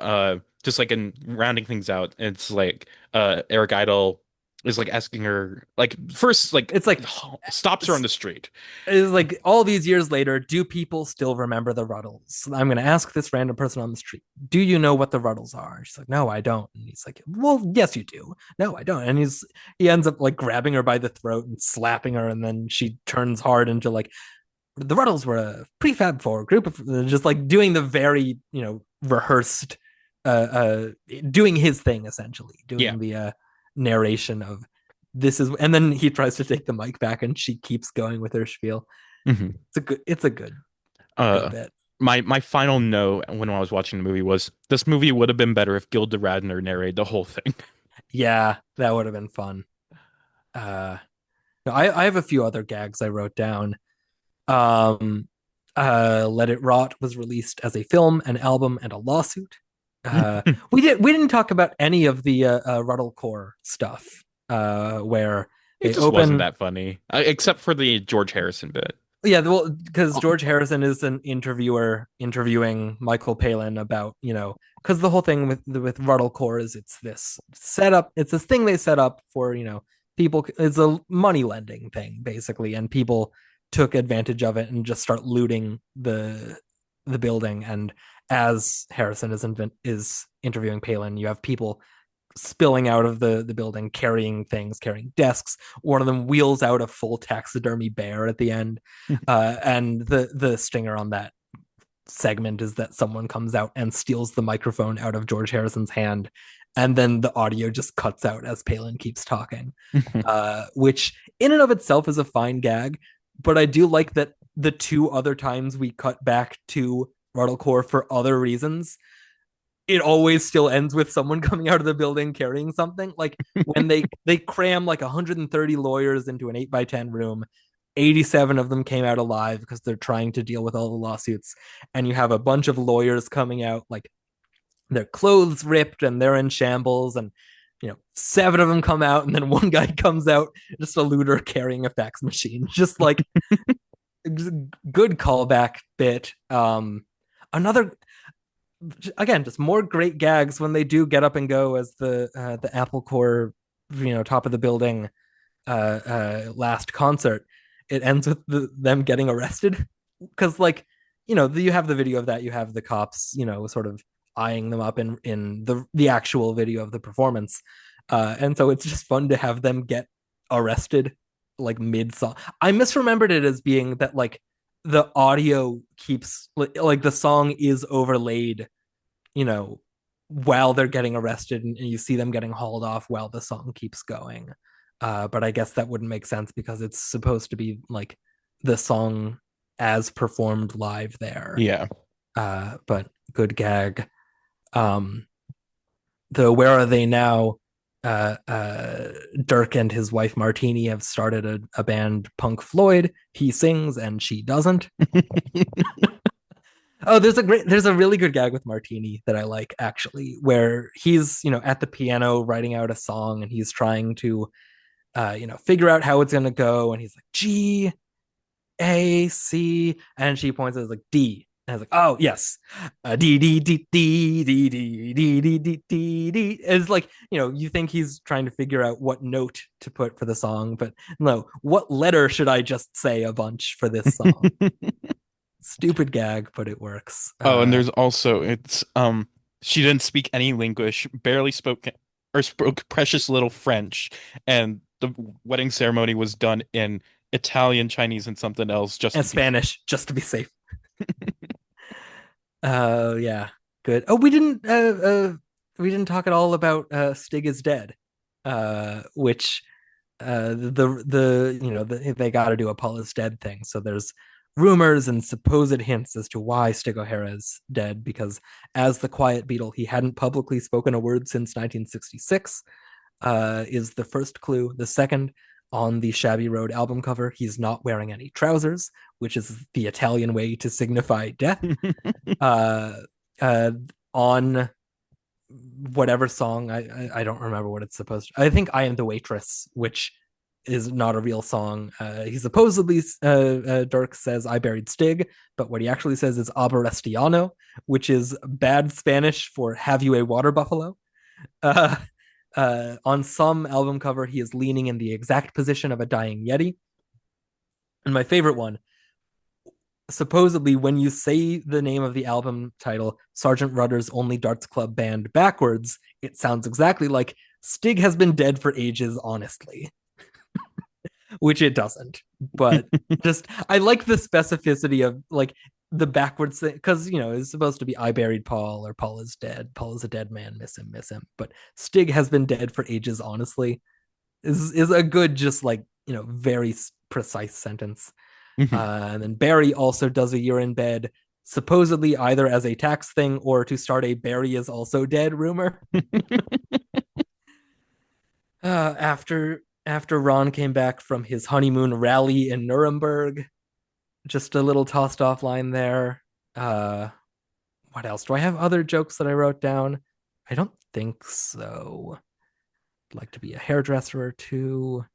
just like in rounding things out, it's like Eric Idle. is like asking her like first like It's like stops her on the street. is like all these years later, do people still remember the Rutles? I'm going to ask this random person on the street, do you know what the Rutles are? And she's like, no, I don't. And he's like, well, yes, you do. No, I don't. And he ends up like grabbing her by the throat and slapping her. And then she turns hard into like, the Rutles were a prefab four group of just like doing the very, rehearsed, doing his thing essentially, Yeah. doing the narration of this is, and then he tries to take the mic back and she keeps going with her spiel. Hmm. It's a good Uh, bit. my final note when I was watching the movie was this movie would have been better if Gilda Radner narrated the whole thing. Yeah, that would have been fun. uh no, I have a few other gags I wrote down. um Let It Rot was released as a film, an album, and a lawsuit. uh we didn't talk about any of the Ruttlecore stuff, where It they just wasn't open. that funny, except for the George Harrison bit. Yeah, well, because Oh, George Harrison is an interviewer interviewing Michael Palin about, because the whole thing with Ruttlecore is it's this setup, it's this thing they set up for, people. It's a money lending thing basically, and people took advantage of it and just start looting the building. And as Harrison is interviewing Palin, you have people spilling out of the building, carrying things, carrying desks. One of them wheels out a full taxidermy bear at the end. And the stinger on that segment is that someone comes out and steals the microphone out of George Harrison's hand, and then the audio just cuts out as Palin keeps talking, which in and of itself is a fine gag. But I do like that the two other times we cut back to Ruttlecore for other reasons, it always still ends with someone coming out of the building carrying something. Like when they cram like 130 lawyers into an 8 by 10 room, 87 of them came out alive because they're trying to deal with all the lawsuits. And you have a bunch of lawyers coming out like their clothes ripped and they're in shambles. And 7 of them come out, and then one guy comes out just a looter carrying a fax machine. Just like good callback bit. Another, again, just more great gags when they do get up and go as the Apple Core, top of the building, last concert. It ends with them getting arrested because, like, you have the video of that. You have the cops, sort of eyeing them up in the actual video of the performance, and so it's just fun to have them get arrested like mid song. I misremembered it as being that like the audio keeps like the song is overlaid, you know, while they're getting arrested, and you see them getting hauled off while the song keeps going. But I guess that wouldn't make sense because it's supposed to be like the song as performed live there. yeah. But good gag. Um, the Where Are They Now? Dirk and his wife Martini have started a band, Punk Floyd. He sings and she doesn't. Oh, there's a really good gag with Martini that I like actually, where he's, at the piano writing out a song and he's trying to figure out how it's gonna go, and he's like G A C, and she points at it like D. And I was like, oh yes, D D D D D D D D D D D. It's like, you think he's trying to figure out what note to put for the song, but no, what letter should I just say a bunch for this song? Stupid gag, but it works. Oh, and there's also it's she didn't speak any English, barely spoke or spoke precious little French, and the wedding ceremony was done in Italian, Chinese, and something else just And to be. Spanish, just to be safe. Yeah, good. Oh, we didn't talk at all about Stig is Dead, which they got to do a Paul is dead thing. So there's rumors and supposed hints as to why Stig O'Hara is dead, because as the Quiet Beatle, he hadn't publicly spoken a word since 1966. Is the first clue. The second, on the Shabby Road album cover, he's not wearing any trousers, which is the Italian way to signify death. uh, uh, on whatever song, I don't remember what it's supposed to. I think I Am the Waitress, which is not a real song. He supposedly, Dirk says, I buried Stig, but what he actually says is Aberestiano, which is bad Spanish for have you a water buffalo. Uh, On some album cover, he is leaning in the exact position of a dying Yeti. And my favorite one, supposedly, when you say the name of the album title, Sergeant Rudder's Only Darts Club Band, backwards, it sounds exactly like Stig has been dead for ages, honestly, which it doesn't. But just, I like the specificity of like the backwards thing because, it's supposed to be I buried Paul or Paul is dead. Paul is a dead man. Miss him, miss him. But Stig has been dead for ages, honestly, is a good, just like, very precise sentence. Mhm. And then Barry also does a year in bed, supposedly either as a tax thing or to start a Barry is also dead rumor. After Ron came back from his honeymoon rally in Nuremberg, just a little tossed off line there. Uh, what else? Do I have other jokes that I wrote down? I don't think so. I'd like to be a hairdresser or two.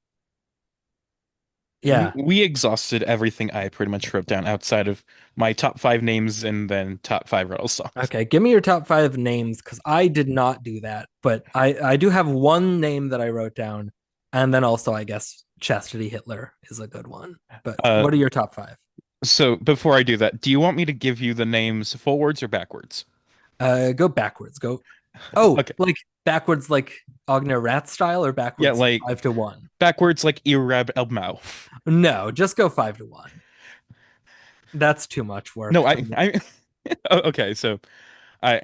We Yeah. we exhausted everything I pretty much wrote down outside of my top five names and then top five Rutles songs. Okay, give me your top five names because I did not do that, but I do have one name that I wrote down, and then also I guess Chastity Hitler is a good one. But Uh, what are your top five? so before I do that, do you want me to give you the names forwards or backwards? Go backwards. Go. Oh, Okay. like backwards, like Agner Rat style, or Yeah, backwards like 5 to 1? backwards like Irab El Mao. No, just go 5 to 1. That's too much work No, for I me. I oh, okay, so I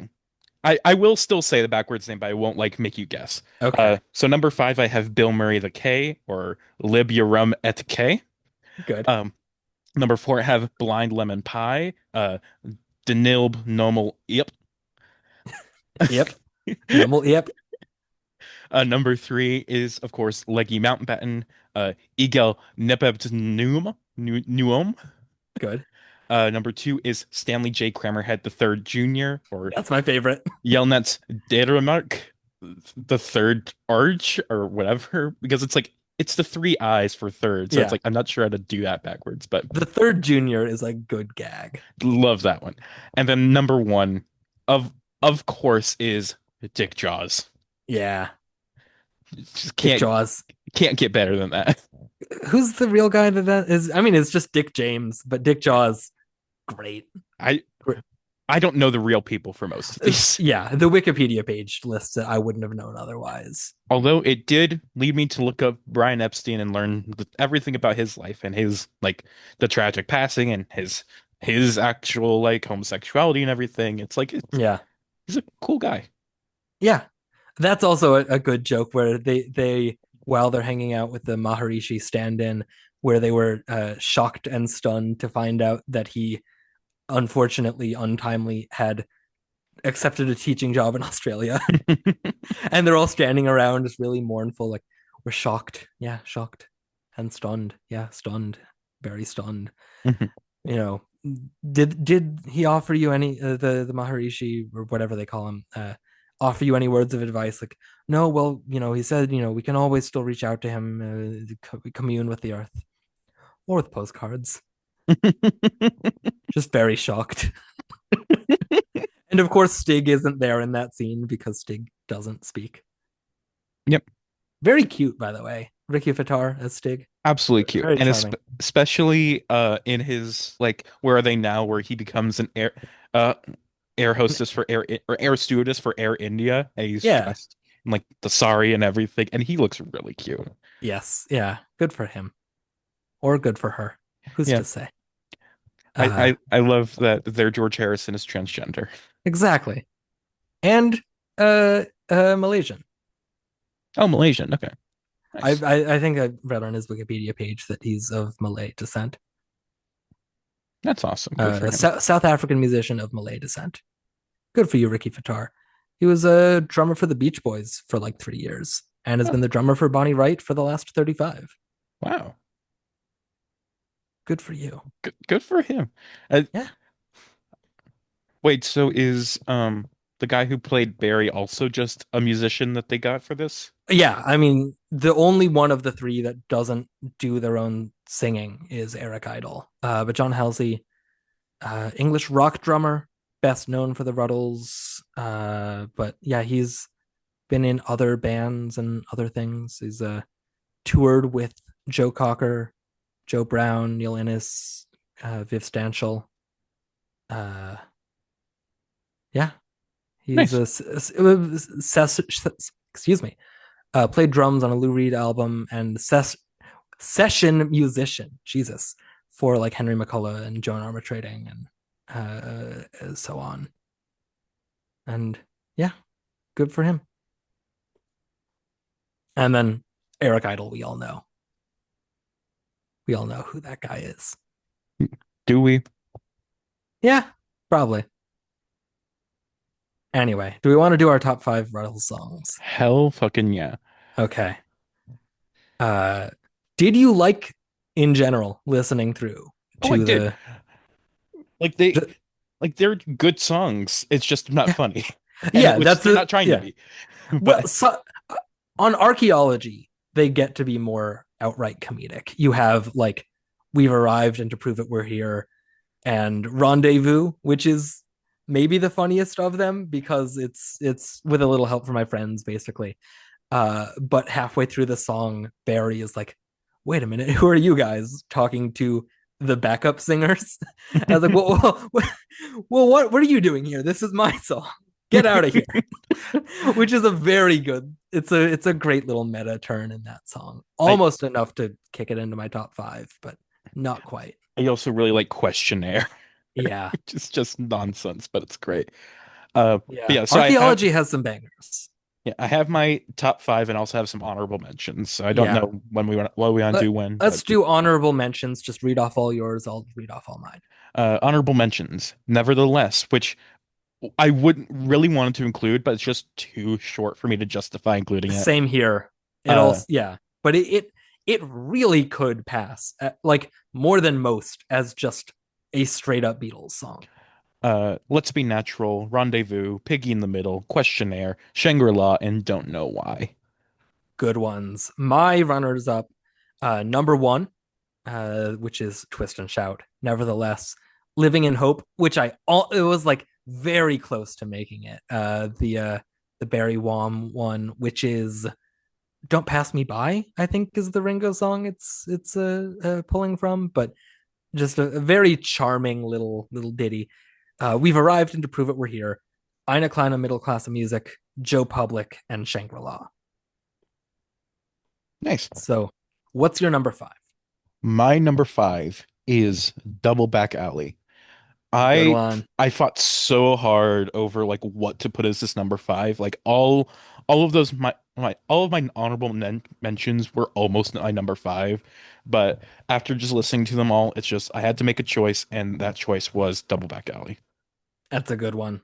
I will still say the backwards name, but I won't like make you guess. Okay, So number five, I have Bill Murray the K or Lib Yarum et K. good. Um, Number four, I have Blind Lemon Pie. Denilb Normal Yep. Yep. Normal. Yep. Number three is, of course, Leggy Mountbatten, Igel Nepebtnum, Nuom. Good. Number two is Stanley J. Cramerhead the third Jr. or That's my favorite. Yelnats Deremark the third Arch or whatever, because it's like it's the three I's for third. So it's Yeah. like I'm not sure how to do that backwards, but The third junior is a good gag. love that one. And then number one, of of course, is Dick Jaws. Yeah. Just Dick Jaws. can't get better than that. Who's the real guy that is? I mean, it's just Dick James, but Dick Jaws, great. I I don't know the real people for most of these. Yeah, the Wikipedia page lists it. I wouldn't have known otherwise. Although it did lead me to look up Brian Epstein and learn everything about his life and his like the tragic passing and his actual like homosexuality and everything. It's like Yeah, he's a cool guy. yeah. That's also a good joke where they while they're hanging out with the Maharishi stand-in, where they were shocked and stunned to find out that he unfortunately untimely had accepted a teaching job in Australia. And they're all standing around just really mournful, like, we're shocked. Yeah, shocked. And stunned. Yeah, stunned. Very stunned. You know, did he offer you any the Maharishi or whatever they call him offer you any words of advice? Like, no, well, he said, we can always still reach out to him, commune with the earth or with postcards. Just very shocked. And of course, Stig isn't there in that scene because Stig doesn't speak. Yep. Very cute, by the way. Ricky Fattar as Stig. Absolutely cute. Very And charming. especially in his like where are they now where he becomes an uh air hostess for air or air stewardess for Air India and he's Yeah. dressed in like the sari and everything and he looks really cute. Yes. Yeah. Good for him. Or good for her. Who's Yeah. to say? I Uh, I, I love that their George Harrison is transgender. exactly. And Malaysian. Oh, Malaysian. Okay. I, Nice. I I think I read on his Wikipedia page that he's of Malay descent. That's awesome. Good for A him. South African musician of Malay descent. Good for you, Ricky Fattar. He was a drummer for the Beach Boys for like 3 years and has Oh, been the drummer for Bonnie Wright for the last 35. wow. Good for you. Good for him. Uh, Yeah. Wait, so is the guy who played Barry also just a musician that they got for this? Yeah. I mean, the only one of the three that doesn't do their own singing is Eric Idle. But John Halsey, English rock drummer, best known for the Rutles. But yeah, he's been in other bands and other things. He's toured with Joe Cocker, Joe Brown, Neil Innes, Viv Stanchel. Uh, yeah, he's Nice. a excuse me. Played drums on a Lou Reed album and session musician. Jesus, for like Henry McCullough and Joan Armatrading and so on. And yeah, good for him. And then Eric Idle, we all know who that guy is. Do we? Yeah, probably. Anyway, do we want to do our top five Rutles songs? Hell fucking yeah. Okay. Uh, did you like in general listening through Oh, I to did. the? Like they're good songs. It's just not Yeah, funny. And yeah, which that's they're a not trying to yeah. be. Well, But so, on archaeology, they get to be more outright comedic. You have like, we've arrived, and to prove it, we're here, and rendezvous, which is maybe the funniest of them because it's with a little help from my friends, basically. But halfway through the song, Barry is like, "Wait a minute, who are you guys?" Talking to the backup singers. I was like, "Well, what are you doing here? This is my song. Get out of here." Which is a very good. It's a great little meta turn in that song. I Almost enough to kick it into my top five, but not quite. I also really like Questionnaire, Yeah, which is just nonsense, but it's great. But yeah. yeah, so Archaeology has some bangers. I have my top five and also have some honorable mentions. So I don't Yeah. know what we want to Let, do when, let's but do honorable mentions. Just read off all yours. I'll read off all mine. honorable mentions. Nevertheless, which I wouldn't really wanted to include, but it's just too short for me to justify including it. Same here. It Uh, also, yeah, but it really could pass like more than most as just a straight up Beatles song. Let's Be Natural, Rendezvous, Piggy in the Middle, Questionnaire, Shangri-La, and Don't Know Why. Good ones. My runners up, number one, which is Twist and Shout. Nevertheless, Living in Hope, which it was like very close to making it. The Barry Wom one, which is Don't Pass Me By, I think is the Ringo song it's pulling from, but just a very charming little ditty. We've arrived, and to prove it, we're here. Ina Klein, Middle Class of Music, Joe Public, and Shangri-La. Nice. So, what's your number five? My number five is Double Back Alley. Good I one. I fought so hard over like what to put as this number five. Like all of those my all of my honorable mentions were almost my number five, but after just listening to them all, it's just I had to make a choice, and that choice was Double Back Alley. That's a good one.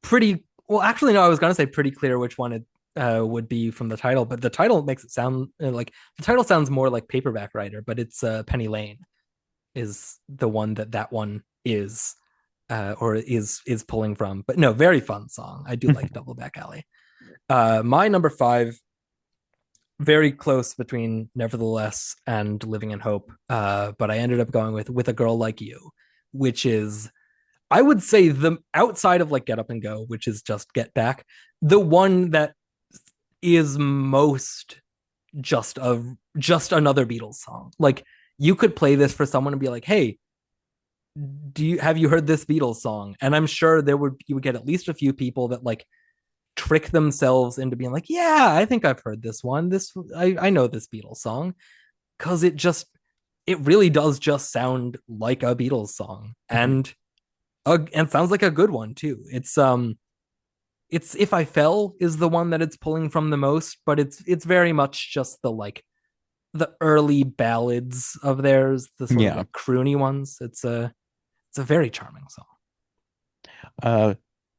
Pretty well. Actually, no. I was gonna say pretty clear which one it would be from the title, but the title makes it sound like the title sounds more like Paperback Writer, but it's Penny Lane is the one that one is or is pulling from. But no, very fun song. I do like Double Back Alley. My number five, very close between Nevertheless and Living in Hope. But I ended up going with a Girl Like You, which is I would say the outside of like Get Up and Go, which is just Get Back, the one that is most just another Beatles song. Like you could play this for someone and be like, "Hey, have you heard this Beatles song?" And I'm sure you would get at least a few people that like trick themselves into being like, "Yeah, I think I've heard this one. I know this Beatles song." Because it really does just sound like a Beatles song, and sounds like a good one too. It's If I Fell is the one that it's pulling from the most, but it's very much just the early ballads of theirs, the sort of Yeah. like croony ones. It's a very charming song. Uh,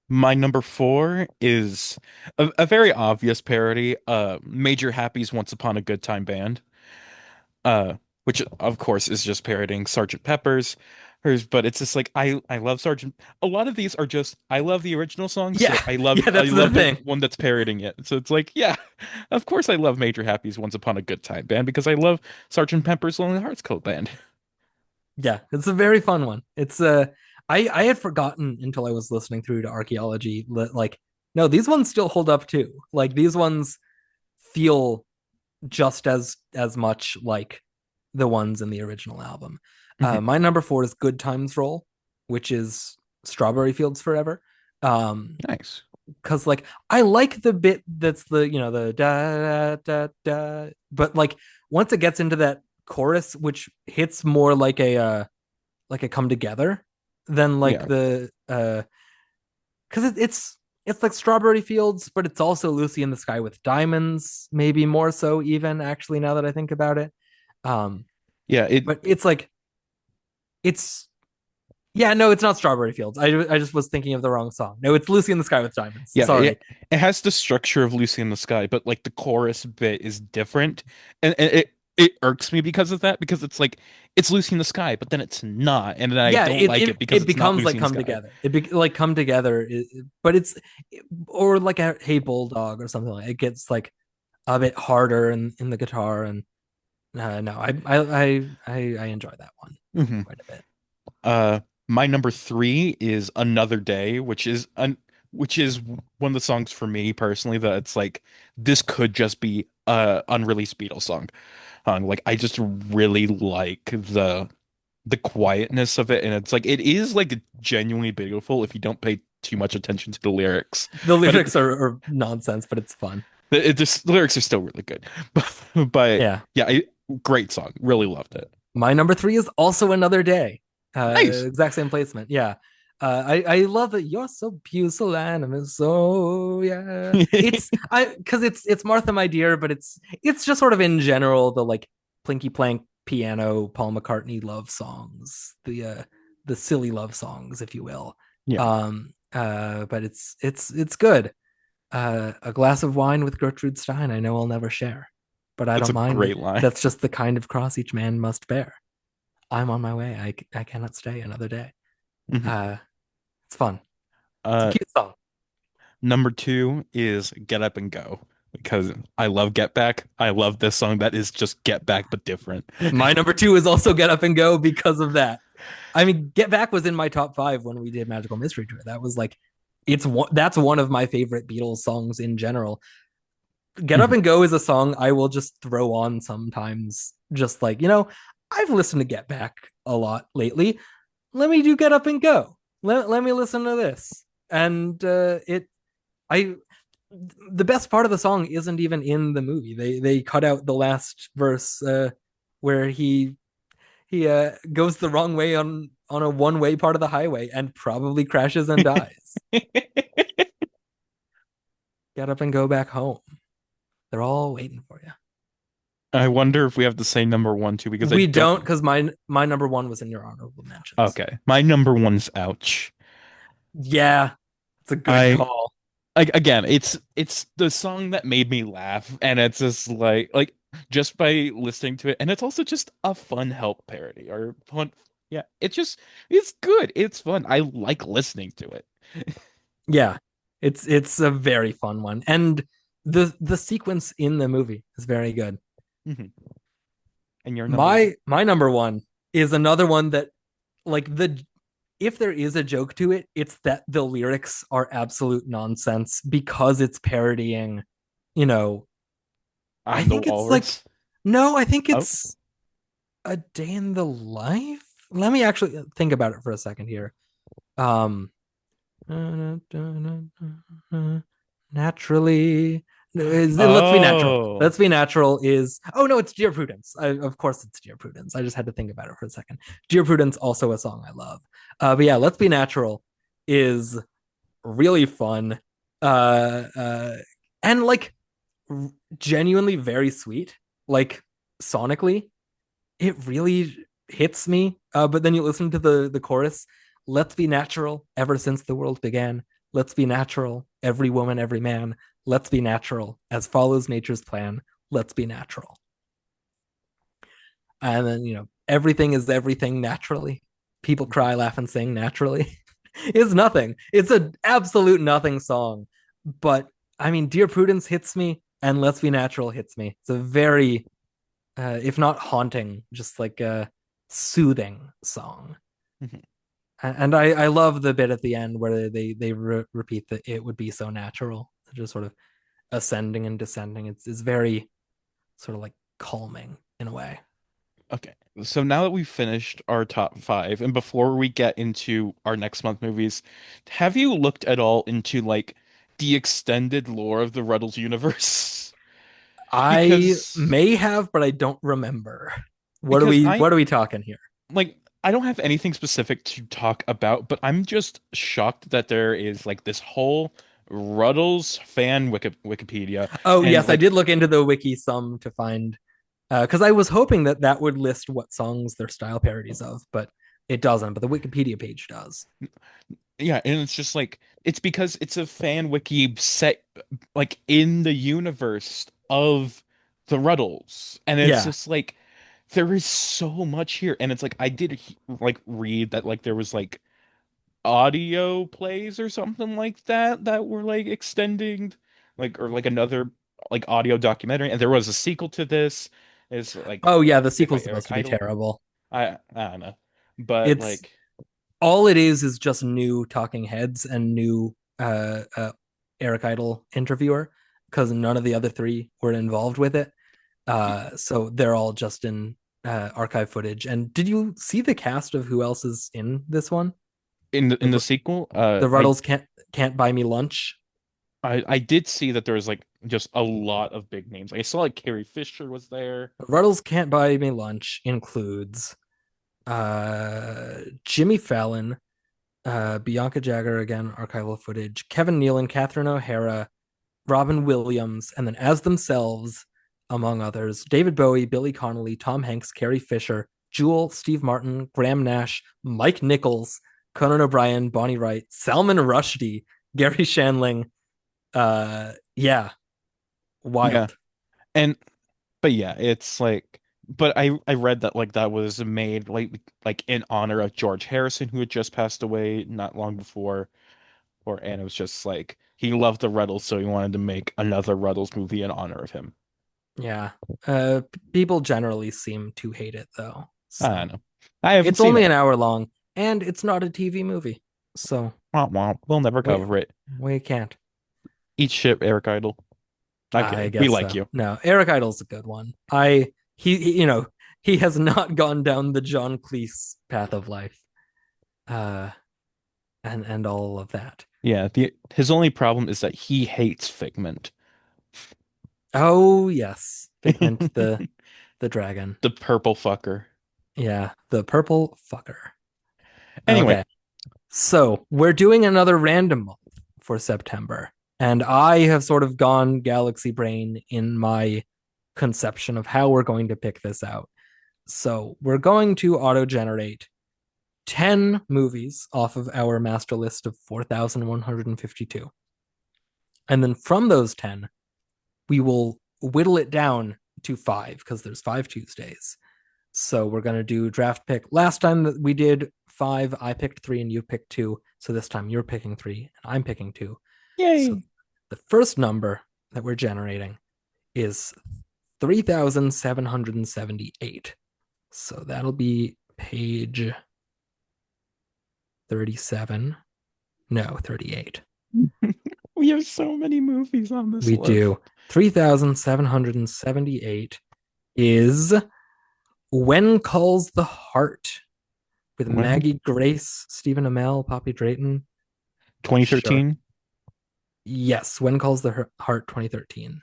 my number four is a very obvious parody. Major Happy's Once Upon a Good Time Band. Which of course is just parodying Sergeant Pepper's. Hers, but it's just like I love Sergeant. A lot of these are just I love the original song, Yeah, so yeah, I that's the love the thing. one that's parodying it. So it's like, yeah, of course I love Major Happy's Once Upon a Good Time Band because I love Sergeant Pepper's Lonely Hearts Club Band. Yeah, it's a very fun one. I had forgotten until I was listening through to archaeology like No, these ones still hold up too. Like these ones feel just as much like the ones in the original album. Mhm. My number four is Good Times Roll, which is Strawberry Fields Forever. Nice. Because like I like the bit that's the the da da da, but like once it gets into that chorus, which hits more like a come together than like Yeah. the because it's like Strawberry Fields, but it's also Lucy in the Sky with Diamonds, maybe more so even actually now that I think about it. Um, Yeah, it but it's like it's yeah, no, it's not Strawberry Fields. I just was thinking of the wrong song. No, it's Lucy in the Sky with Diamonds. yeah, Sorry. it has the structure of Lucy in the Sky, but like the chorus bit is different. And it irks me because of that, because it's like it's Lucy in the Sky, but then it's not. And then I Yeah, don't it like it, it because it it's not becomes Lucy like in the Come Sky. Together. Like Come Together, but it's or like a Hey Bulldog or something like it gets like a bit harder in the guitar and no, I enjoy that one Hmm. quite a bit. My number three is Another Day, which is one of the songs for me personally that it's like this could just be a unreleased Beatles song. Like I just really like the quietness of it, and it's like it is like genuinely beautiful if you don't pay too much attention to the lyrics. The But lyrics are nonsense, but it's fun. it just the lyrics are still really good. But Yeah. yeah, great song. Really loved it. My number three is also Another Day. Nice. Exact same placement. Yeah. I love it. You're so pusillanimous. So yeah, it's I because it's Martha, my dear, but it's just sort of in general the like plinky plank piano Paul McCartney love songs, the silly love songs, if you will. Yeah, But it's good. A glass of wine with Gertrude Stein, I know I'll never share, but I that's don't a mind it. great line. That's just the kind of cross each man must bear. I'm on my way. I cannot stay another day. Mhm. Uh, it's fun. It's a Uh, cute song. Number two is Get Up and Go because I love Get Back. I love this song that is just Get Back but different. My number two is also Get Up and Go because of that. I mean, Get Back was in my top five when we did Magical Mystery Tour. That was like, that's one of my favorite Beatles songs in general. Get Up Mhm. and Go is a song I will just throw on sometimes. Just like, I've listened to Get Back a lot lately. Let me do Get Up and Go. Let me listen to this. And I the best part of the song isn't even in the movie. They cut out the last verse where he goes the wrong way on a one way part of the highway and probably crashes and dies. Get up and go back home. They're all waiting for you. I wonder if we have the same number one too because I We don't. don't because my number one was in your honorable mentions. Okay, my number one's Ouch. Yeah, it's a good I call. again, it's the song that made me laugh, and it's just like just by listening to it, and it's also just a fun help parody or fun. Yeah, it's good. It's fun. I like listening to it. Yeah, it's a very fun one, and the sequence in the movie is very good. Mhm. And your number one. My number one is another one that like the if there is a joke to it, it's that the lyrics are absolute nonsense because it's parodying, you know, I I'm the think it's like Walrus. no, I think Oh, it's a day in the life. Let me actually think about it for a second here. Um naturally let's be natural. oh, Let's be natural is oh no, it's Dear Prudence. Of course it's Dear Prudence. I just had to think about it for a second. Dear Prudence, also a song I love. But yeah, Let's Be Natural is really fun. Uh, uh, and like genuinely very sweet. Like sonically, it really hits me. But then you listen to the chorus. Let's be natural ever since the world began. Let's be natural, every woman, every man. Let's be natural as follows nature's plan. Let's be natural. And then, everything is everything naturally. People cry, laugh, and sing naturally. It's nothing. It's an absolute nothing song. But I mean, Dear Prudence hits me, and Let's Be Natural hits me. It's a very, if not haunting, just like a soothing song. Mhm. And I love the bit at the end where they repeat that it would be so natural, just sort of ascending and descending. It's very sort of like calming in a way. Okay. So now that we've finished our top five, and before we get into our next month movies, have you looked at all into like the extended lore of the Rutles universe? I Because may have, but I don't remember. What are because we I what are we talking here? like I don't have anything specific to talk about, but I'm just shocked that there is like this whole Rutles fan Wikipedia Oh and yes, I like did look into the wiki some to find because I was hoping that that would list what songs they're style parodies of, but it doesn't. But the Wikipedia page does. yeah, and it's just like it's because it's a fan wiki set like in the universe of the Ruddles, and it's Yeah. just like there is so much here, and it's like I did like read that like there was like audio plays or something like that that were like extending like or like another like audio documentary, and there was a sequel to this. It's like Oh yeah, the made by sequel's supposed Eric to be Idle. terrible. I don't know, but It's like all it is just new talking heads and new Eric Idle interviewer because none of the other three were involved with it. So they're all just in archive footage. And did you see the cast of who else is in this one? in The the sequel, the Ruddles can't buy me lunch. I did see that there was like just a lot of big names. I saw like Carrie Fisher was there. Ruddles can't buy me lunch includes Jimmy Fallon, Bianca Jagger again, archival footage, Kevin Nealon, Catherine O'Hara, Robin Williams, and then as themselves, among others, David Bowie, Billy Connolly, Tom Hanks, Carrie Fisher, Jewel, Steve Martin, Graham Nash, Mike Nichols, Conan O'Brien, Bonnie Wright, Salman Rushdie, Gary Shandling. Yeah, Yeah. wild. And but yeah, it's like but I read that like that was made like in honor of George Harrison who had just passed away not long before or and it was just like he loved the Ruddles so he wanted to make another Ruddles movie in honor of him. Yeah. People generally seem to hate it though. I So don't know. I haven't it's seen only it. an hour long and it's not a TV movie. So Wah, wah. We'll never we cover it. we can't. Eat shit, Eric Idle. I'm I kidding. We guess like so. you. No, Eric Idle's a good one. He has not gone down the John Cleese path of life. Uh and all of that. Yeah, the his only problem is that he hates Figment. Oh yes. Figment The the dragon. purple fucker. Yeah, the purple fucker. Anyway, Okay. So we're doing another random month for September. And I have sort of gone galaxy brain in my conception of how we're going to pick this out. So we're going to auto generate 10 movies off of our master list of 4,152. And then from those 10, we will whittle it down to five because there's 5 Tuesdays. So we're going to do draft pick. Last time that we did five, I picked three and you picked two. So this time you're picking three and I'm picking two. So yay. the first number that we're generating is 3,778. So that'll be page 37. No, 38. We have so many movies on this We list. do. 3,778 is When Calls the Heart with When Maggie Grace, Stephen Amell, Poppy Drayton. Sure. 2013. Yes, When Calls the Heart 2013.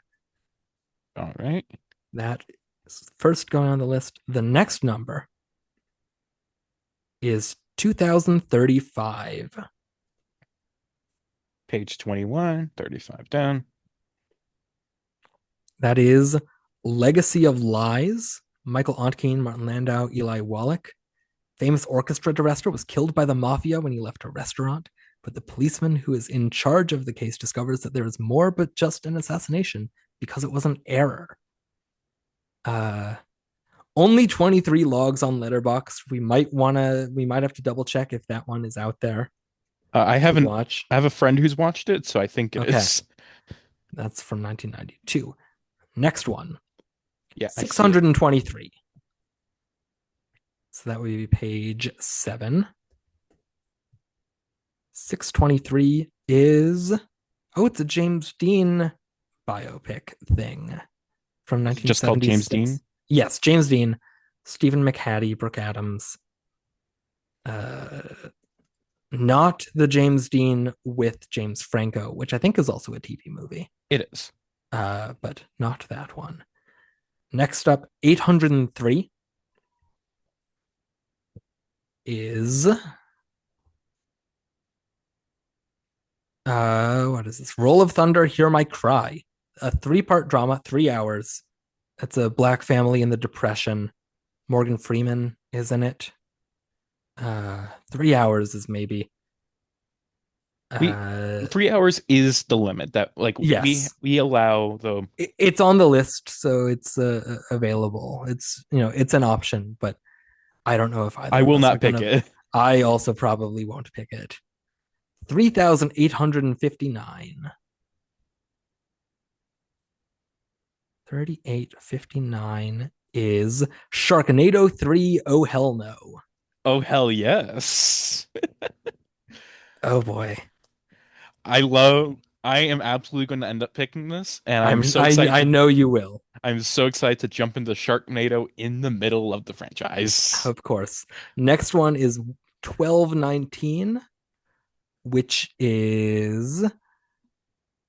All right. That is first going on the list. The next number is 2035. Page 21, 35 down. That is Legacy of Lies. Michael Ontkean, Martin Landau, Eli Wallach. Famous orchestra director was killed by the mafia when he left a restaurant, but the policeman who is in charge of the case discovers that there is more but just an assassination because it was an error. Uh, Only 23 logs on Letterbox. We might have to double check if that one is out there I to haven't watch. I have a friend who's watched it, so I think it Okay, is. that's from 1992. Next one, Yeah, I see it. 623. So that would be page 7. 623 is, oh, it's a James Dean biopic thing from Is it just called James 1976. Dean? Yes, James Dean, Stephen McHattie, Brooke Adams. Uh, Not the James Dean with James Franco, which I think is also a TV movie, It is. but not that one. Next up, 803 is what is this? Roll of Thunder, Hear My Cry, a three-part drama, 3 hours. It's a black family in the Depression. Morgan Freeman is in it. 3 hours is maybe. We Uh, 3 hours is the limit that like we yes, we allow the it's on the list, so it's available. It's an option, but I don't know if I either of will us are not pick gonna. it. I also probably won't pick it. 3,859. 3859 is Sharknado 3. Oh, hell no. Oh hell yes. Oh boy. I am absolutely going to end up picking this and I know you will. I'm so excited to jump into Sharknado in the middle of the franchise. Of course. Next one is 1219, which is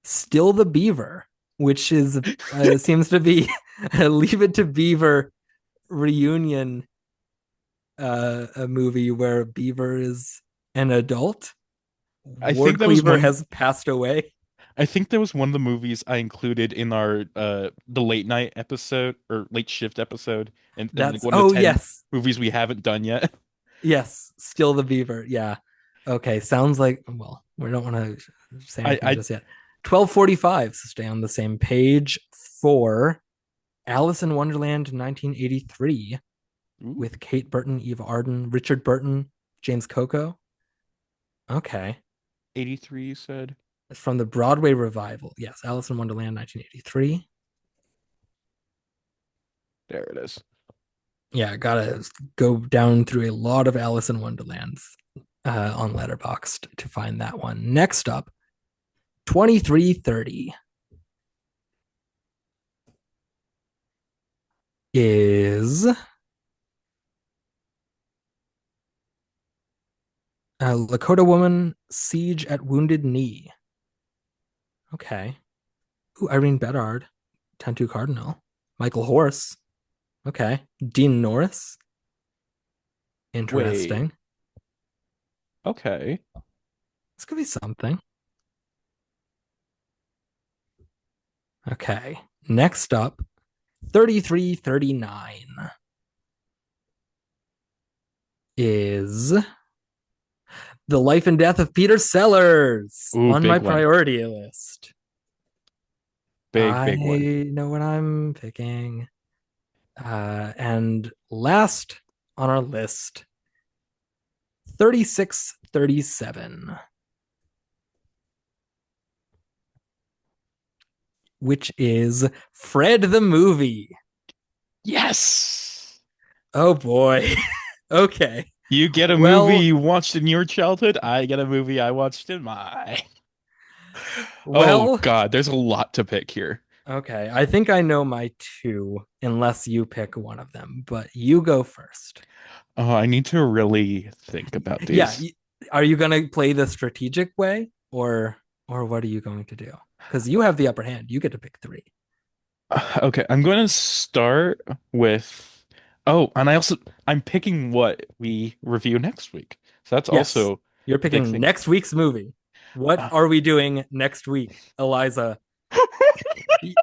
Still the Beaver, which is seems to be a Leave It to Beaver reunion, a movie where Beaver is an adult. I think Ward that was Cleaver one has passed away. I think that was one of the movies I included in our the late night episode or late shift episode and like That's one of the oh 10 yes, movies we haven't done yet. yes, Still the Beaver. Yeah. Okay, sounds like, well, we don't want to say anything I just yet. 1245, so stay on the same page for Alice in Wonderland 1983 ooh, with Kate Burton, Eva Arden, Richard Burton, James Coco. Okay. 83 you said. It's from the Broadway revival. Yes, Alice in Wonderland 1983. There it is. Yeah, gotta go down through a lot of Alice in Wonderlands on Letterboxd to find that one. Next up, 2330 is Lakota Woman Siege at Wounded Knee. Okay. Ooh, Irene Bedard, Tentu Cardinal, Michael Horse. Okay. Dean Norris. Wait. Interesting. Okay. This could be something. Okay. Next up, 3339 is The Life and Death of Peter Sellers Ooh, on my big one. priority list. Big one. I know what I'm picking. And last on our list, 3637, which is Fred the movie. Yes. Oh boy. Okay. You get a movie Well, you watched in your childhood, I get a movie I watched in my. Oh well, God, there's a lot to pick here. okay. I think I know my two, unless you pick one of them, but you go first. Oh, I need to really think about Yeah. these. Are you going to play the strategic way, or what are you going to do? Because you have the upper hand. You get to pick three. Okay, I'm going to start with. Oh, and I'm picking what we review next week. So that's Yes. also You're a big picking thing. next week's movie. What Uh, are we doing next week, Eliza?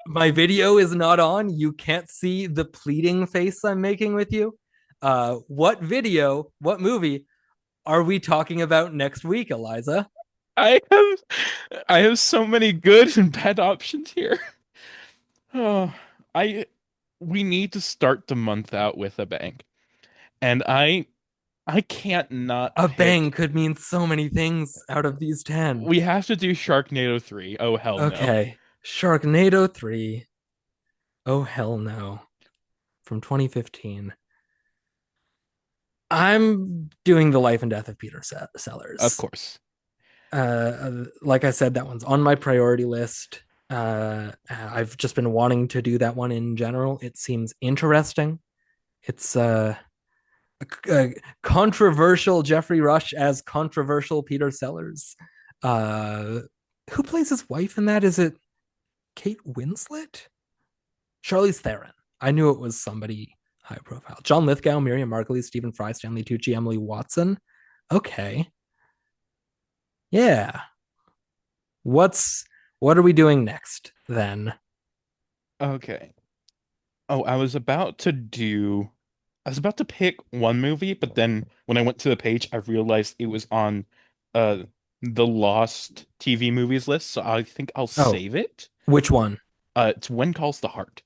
My video is not on. You can't see the pleading face I'm making with you. What movie are we talking about next week, Eliza? I I have so many good and bad options here. Oh, I we need to start the month out with a bang. And I can't not A bang pick. could mean so many things out of these 10. We have to do Sharknado 3. Oh hell no. Okay. Sharknado 3. Oh, hell no. From 2015. I'm doing The Life and Death of Peter Of Sellers. course. Like I said, that one's on my priority list. I've just been wanting to do that one in general. It seems interesting. It's a controversial Jeffrey Rush as controversial Peter Sellers. Uh, who plays his wife in that? Is it Kate Winslet? Charlize Theron. I knew it was somebody high profile. John Lithgow, Miriam Margolyes, Stephen Fry, Stanley Tucci, Emily Watson. Okay. Yeah. What's what are we doing next then? Okay. Oh, I was about to pick one movie, but then when I went to the page, I realized it was on uh the Lost TV movies list, so I think I'll Oh, save it. which one? It's When Calls the Heart.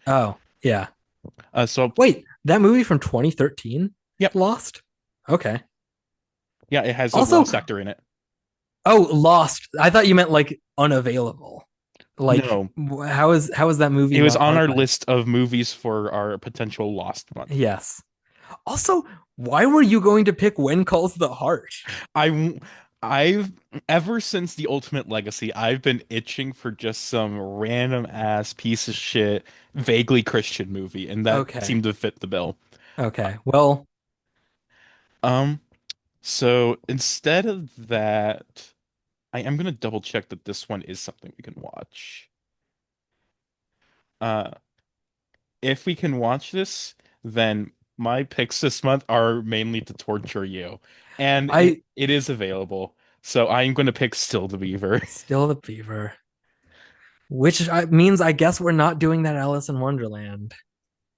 Oh, yeah. So Wait, that movie from 2013? yep, Lost? Okay. yeah, it has a Also, Lost actor in it. oh, Lost. I thought you meant like unavailable. Like No, how is that movie it was not on our archived? list of movies for our potential Lost month. Yes. Also, why were you going to pick When Calls the Heart? I I've ever since The Ultimate Legacy, I've been itching for just some random ass piece of shit, vaguely Christian movie, and that Okay. seemed to fit the bill. Okay. Well, Um, so instead of that, I am gonna double check that this one is something we can watch. Uh, if we can watch this, then my picks this month are mainly to torture you, and I it is available. So I'm going to pick Still the Beaver. still the Beaver, which means I guess we're not doing that Alice in Wonderland.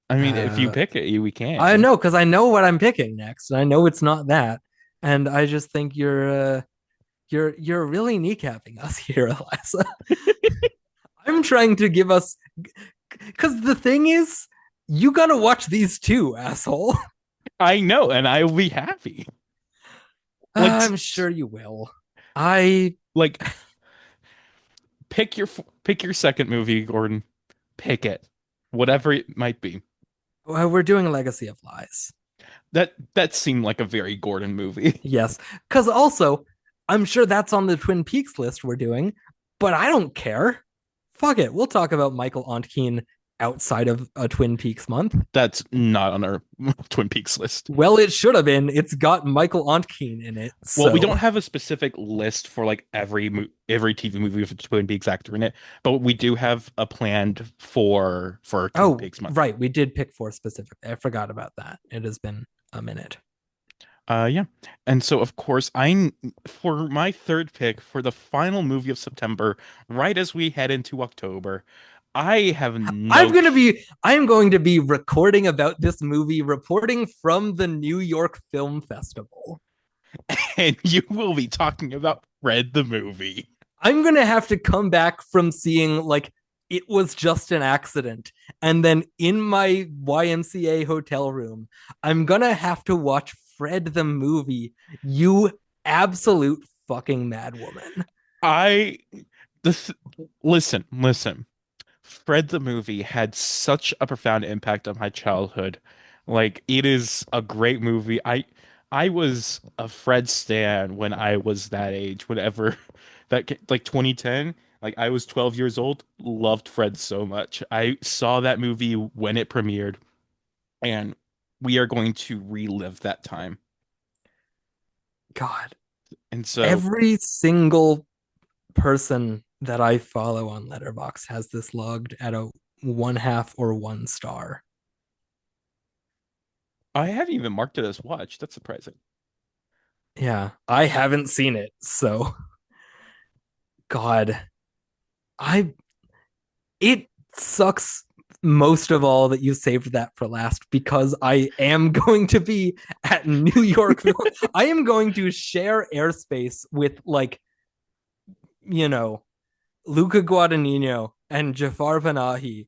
I mean, if you Uh, pick it, we I can. know because I know what I'm picking next, and I know it's not that. And I just think you're really kneecapping us here, Eliza. I'm trying to give us because the thing is, you gotta watch these too, asshole. I know, and I will be happy. Like, I'm sure you will. I like pick your second movie, Gordon. Pick it, whatever it might be. we're doing a Legacy of Lies. That seemed like a very Gordon movie. Yes, because also I'm sure that's on the Twin Peaks list we're doing, but I don't care. Fuck it, we'll talk about Michael Ontkeen outside of a Twin Peaks month. That's not on our Twin Peaks list. Well, it should have been. It's got Michael Ontkeen in it, Well, we so don't have a specific list for like every TV movie with a Twin Peaks actor in it, but we do have a planned for Twin oh, Peaks month. right. We did pick four specifically. I forgot about that. It has been a minute. Yeah. And so of course I for my third pick for the final movie of September, right as we head into October, I have no I am going to be recording about this movie, reporting from the New York Film Festival. and you will be talking about Red the movie. I'm going to have to come back from seeing like it was just an accident. And then in my YMCA hotel room, I'm going to have to watch Fred the movie. You absolute fucking mad woman. I this listen. Fred the movie had such a profound impact on my childhood. Like it is a great movie. I was a Fred stan when I was that age. Whenever like 2010, like I was 12 years old, loved Fred so much. I saw that movie when it premiered, and we are going to relive that time. God, And so every single person that I follow on Letterbox has this logged at a one half or one star. I haven't even marked it as watched. That's surprising. Yeah, I haven't seen it, so God, I it sucks most of all that you saved that for last because I am going to be at New York. I am going to share airspace with like you know Luca Guadagnino and Jafar Panahi,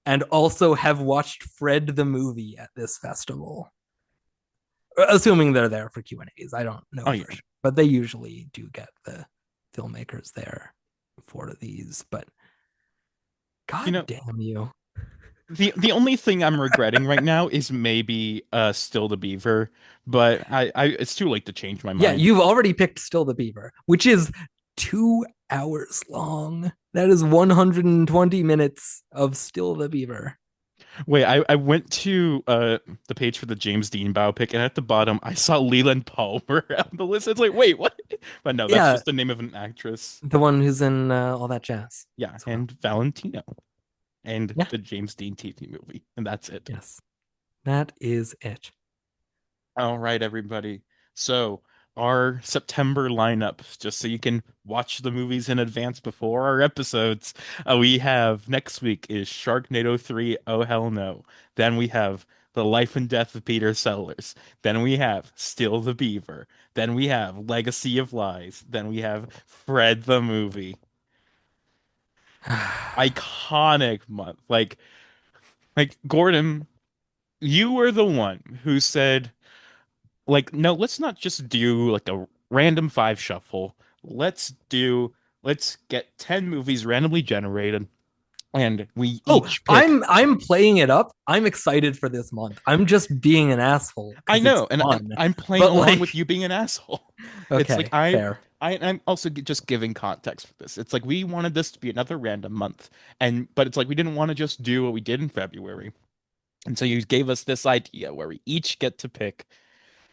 and also have watched Fred the movie at this festival. Assuming they're there for Q&As. I don't know Oh for yeah. sure, but they usually do get the filmmakers there for these. But You God know, damn you. The only thing I'm regretting right now is maybe Still the Beaver, but I it's too late to change my Yeah, mind. you've already picked Still the Beaver, which is 2 hours long. That is 120 minutes of Still the Beaver. Wait, I went to the page for the James Dean biopic, and at the bottom I saw Leland Palmer on the list. It's like, wait, what? But no, that's Yeah, just the name of an actress. the one who's in all that jazz Yeah, as well. and Valentino and Yeah, the James Dean TV movie, and that's it. yes, that is it. All right, everybody. So, our September lineup, just so you can watch the movies in advance before our episodes, we have next week is Sharknado 3, Oh Hell No. Then we have The Life and Death of Peter Sellers. Then we have Still the Beaver. Then we have Legacy of Lies. Then we have Fred the Movie. Iconic month. Like Gordon, you were the one who said, like, no, let's not just do like a random five shuffle. Let's get 10 movies randomly generated and we Oh, each pick. I'm playing it up. I'm excited for this month. I'm just being an asshole I because it's know, and fun. I'm playing But along like, with you being an asshole. It's like okay, fair. I'm also just giving context for this. It's like we wanted this to be another random month, and but it's like we didn't want to just do what we did in February. And so you gave us this idea where we each get to pick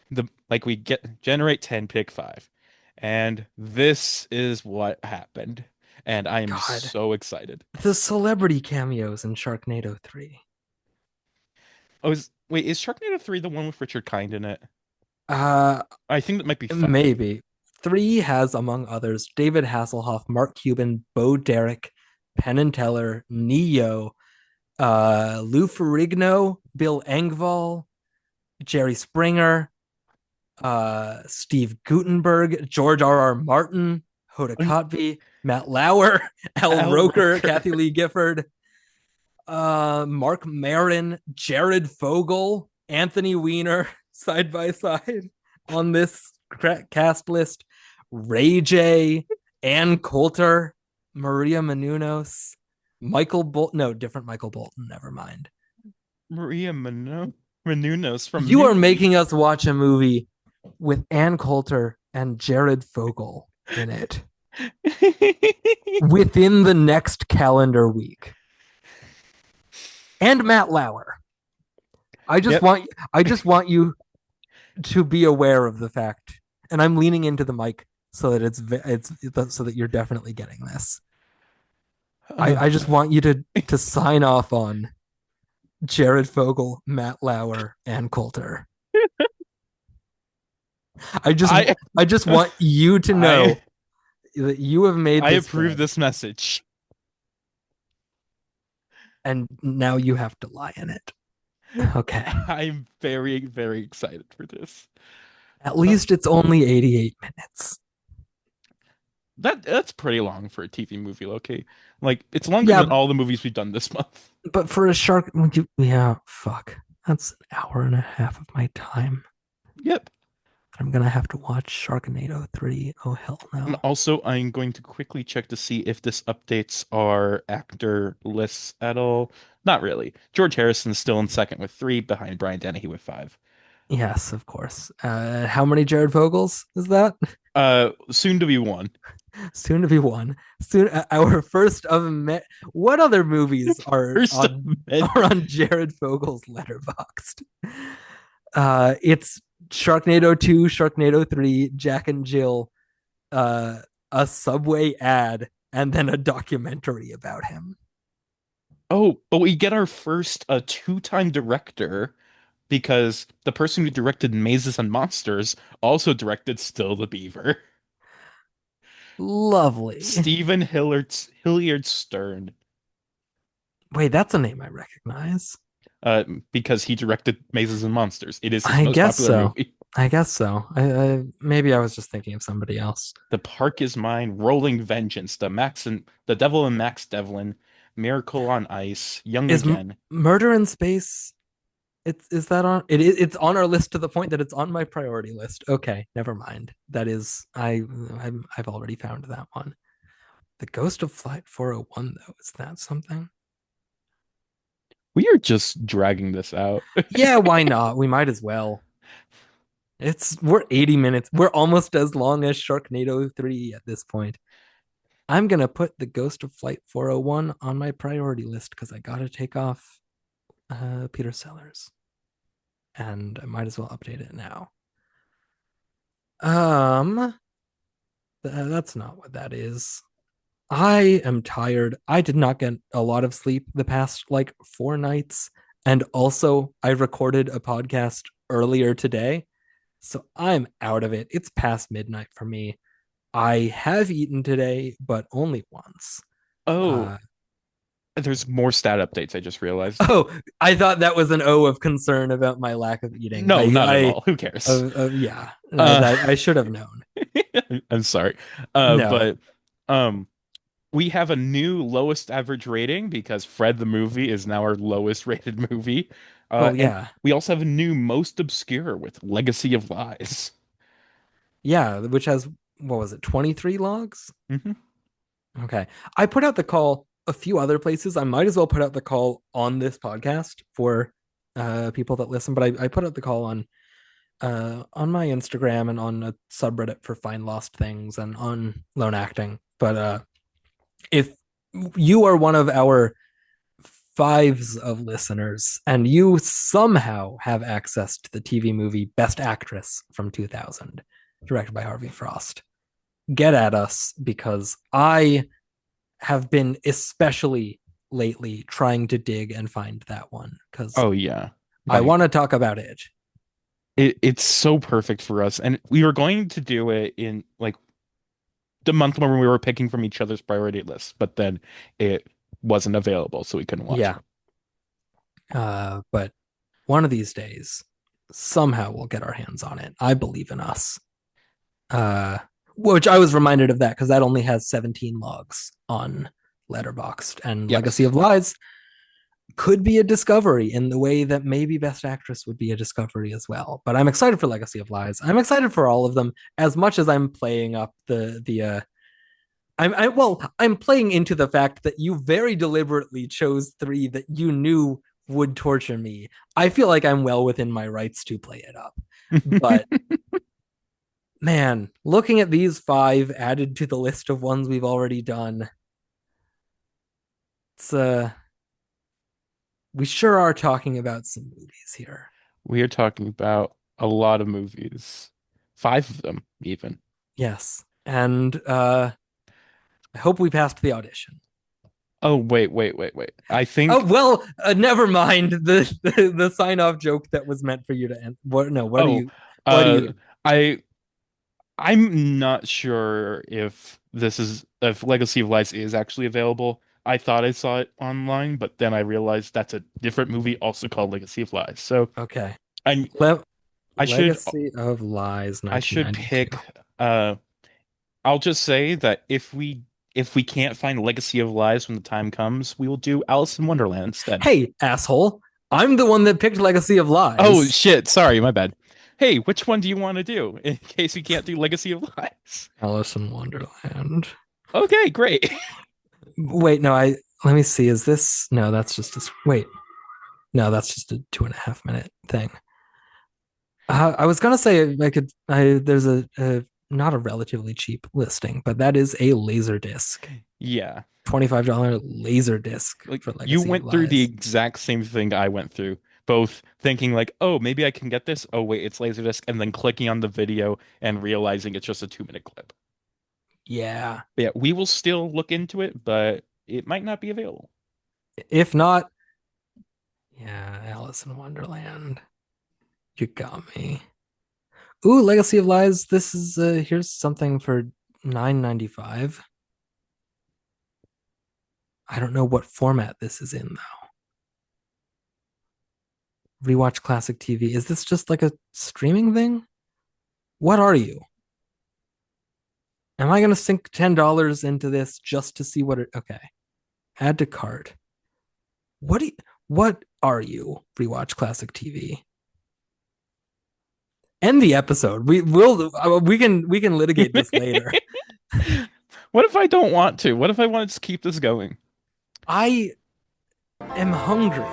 the like we get generate 10, pick five. And this is what happened. And I am God, so excited. the celebrity cameos in Sharknado 3. Oh, wait, is Sharknado 3 the one with Richard Kind in it? Uh, I think that might be five. Maybe. 3 has, among others, David Hasselhoff, Mark Cuban, Bo Derek, Penn and Teller, Neo, Lou Ferrigno, Bill Engvall, Jerry Springer, Steve Gutenberg, George R. R. Martin, Hoda And Kotb, Matt Lauer, Al Al Roker, Roker. Kathy Lee Gifford, Mark Marin, Jared Fogle, Anthony Weiner, side by side on this cast list. Ray J, Ann Coulter, Maria Menounos, Michael Bolton. No, different Michael Bolton. Never mind. Maria Menounos from You are Newsy. making us watch a movie with Ann Coulter and Jared Fogle in it within the next calendar week. And Matt Lauer. I just Yep. want I just want you to be aware of the fact, and I'm leaning into the mic so that it's so that you're definitely getting this. I just want you to sign off on Jared Fogle, Matt Lauer, and Coulter. I just I I just want you to I know that you have made I this approve bed, this message. and now you have to lie in it. Okay. I'm very, very excited for this. At Uh, least it's only 88 minutes. that's pretty long for a TV movie, okay? Like it's longer than Yeah, all the movies we've done this month. but for a shark, yeah, fuck. That's an hour and a half of my time. Yep. I'm gonna have to watch Sharknado 3. Oh hell And no. also, I'm going to quickly check to see if this updates our actor lists at all. Not really. George Harrison's still in second with three, behind Brian Dennehy with five. Yes, of course. How many Jared Vogels is that? Soon to be one. Soon to be one. Soon, our first of what other movies are First of on are many. on Jared Vogel's letterboxd? It's Sharknado 2, Sharknado 3, Jack and Jill, uh, a Subway ad, and then a documentary about him. Oh, but we get our first two-time director because the person who directed Mazes and Monsters also directed Still the Beaver. Lovely. Stephen Hilliard Stern, Wait, that's a name I recognize. uh, because he directed Mazes and Monsters. It is his I most guess popular so. movie. I guess so. I maybe I was just thinking of somebody else. The Park is Mine, Rolling Vengeance, The Devil and Max Devlin, Miracle on Ice, Young Is Again. Murder in Space? It's is that on it? It's on our list to the point that it's on my priority list. Okay, never mind. That is I've already found that one. The Ghost of Flight 401 though, is that something? We are just dragging this out. Yeah, why not? We might as well. We're 80 minutes. We're almost as long as Sharknado 3 at this point. I'm gonna put the Ghost of Flight 401 on my priority list because I gotta take off Peter Sellers. And I might as well update it now. Um, that's not what that is. I am tired. I did not get a lot of sleep the past like 4 nights. And also, I recorded a podcast earlier today. So I'm out of it. It's past midnight for me. I have eaten today, but only once. Oh, Uh, there's more stat updates, I just realized. oh, I thought that was an O of concern about my lack of eating. No, not at all. Who cares? Yeah, Uh, I should have known. I'm sorry. No. But um, we have a new lowest average rating because Fred the movie is now our lowest rated movie. Well, And yeah. we also have a new most obscure with Legacy of Lies. Yeah, which has, what was it, 23 logs? Hmm. Okay. I put out the call a few other places. I might as well put out the call on this podcast for people that listen, but I put out the call on my Instagram and on a subreddit for Find Lost Things and on Lone Acting. But if you are one of our fives of listeners and you somehow have access to the TV movie Best Actress from 2000, directed by Harvey Frost, get at us because I have been especially lately trying to dig and find that one because Oh yeah. I Like want to talk about it. it's so perfect for us. And we were going to do it in like the month when we were picking from each other's priority lists, but then it wasn't available, so we couldn't watch Yeah. it. But one of these days, somehow we'll get our hands on it. I believe in us. Uh, which I was reminded of that because that only has 17 logs on Letterboxd, and Legacy Yes. of Lies could be a discovery in the way that maybe Best Actress would be a discovery as well. But I'm excited for Legacy of Lies. I'm excited for all of them as much as I'm playing up the. I'm playing into the fact that you very deliberately chose three that you knew would torture me. I feel like I'm well within my rights to play it up. But man, looking at these five added to the list of ones we've already done, it's we sure are talking about some movies here. We are talking about a lot of movies. Five of them, even. Yes. And I hope we passed the audition. Oh, wait. I Oh think, well, never mind the sign off joke that was meant for you to end. What? No. What are oh, you? What are uh, you? I I'm not sure if Legacy of Lies is actually available. I thought I saw it online, but then I realized that's a different movie also called Legacy of Lies. So Okay. I Le- I should Legacy of Lies, I should 1992. pick I'll just say that if we can't find Legacy of Lies when the time comes, we will do Alice in Wonderland instead. Hey, asshole! I'm the one that picked Legacy of Oh Lies. shit, sorry, my bad. Hey, which one do you want to do in case we can't do Legacy of Lies? Alice in Wonderland. Okay, great. Wait, no. I let me see. Is this? No, that's just a. Wait, no, that's just a 2.5 minute thing. I was gonna say I could. There's a not a relatively cheap listing, but that is a laser disc, Yeah. $25 laser disc Like for you Legacy of went through the Lies. exact same thing I went through, both thinking like, "Oh, maybe I can get this." Oh, wait, it's Laserdisc, and then clicking on the video and realizing it's just a 2 minute clip. Yeah. But yeah, we will still look into it, but it might not be available. If not, yeah, Alice in Wonderland. You got me. Ooh, Legacy of Lies. This is here's something for 9.95. I don't know what format this is in though. Rewatch classic TV. Is this just like a streaming thing? What are you? Am I gonna sink $10 into this just to see what it? Okay, add to cart. What do you, what are you? Rewatch classic TV. End the episode. We can litigate this later. What if I don't want to? What if I want to just keep this going? I am hungry.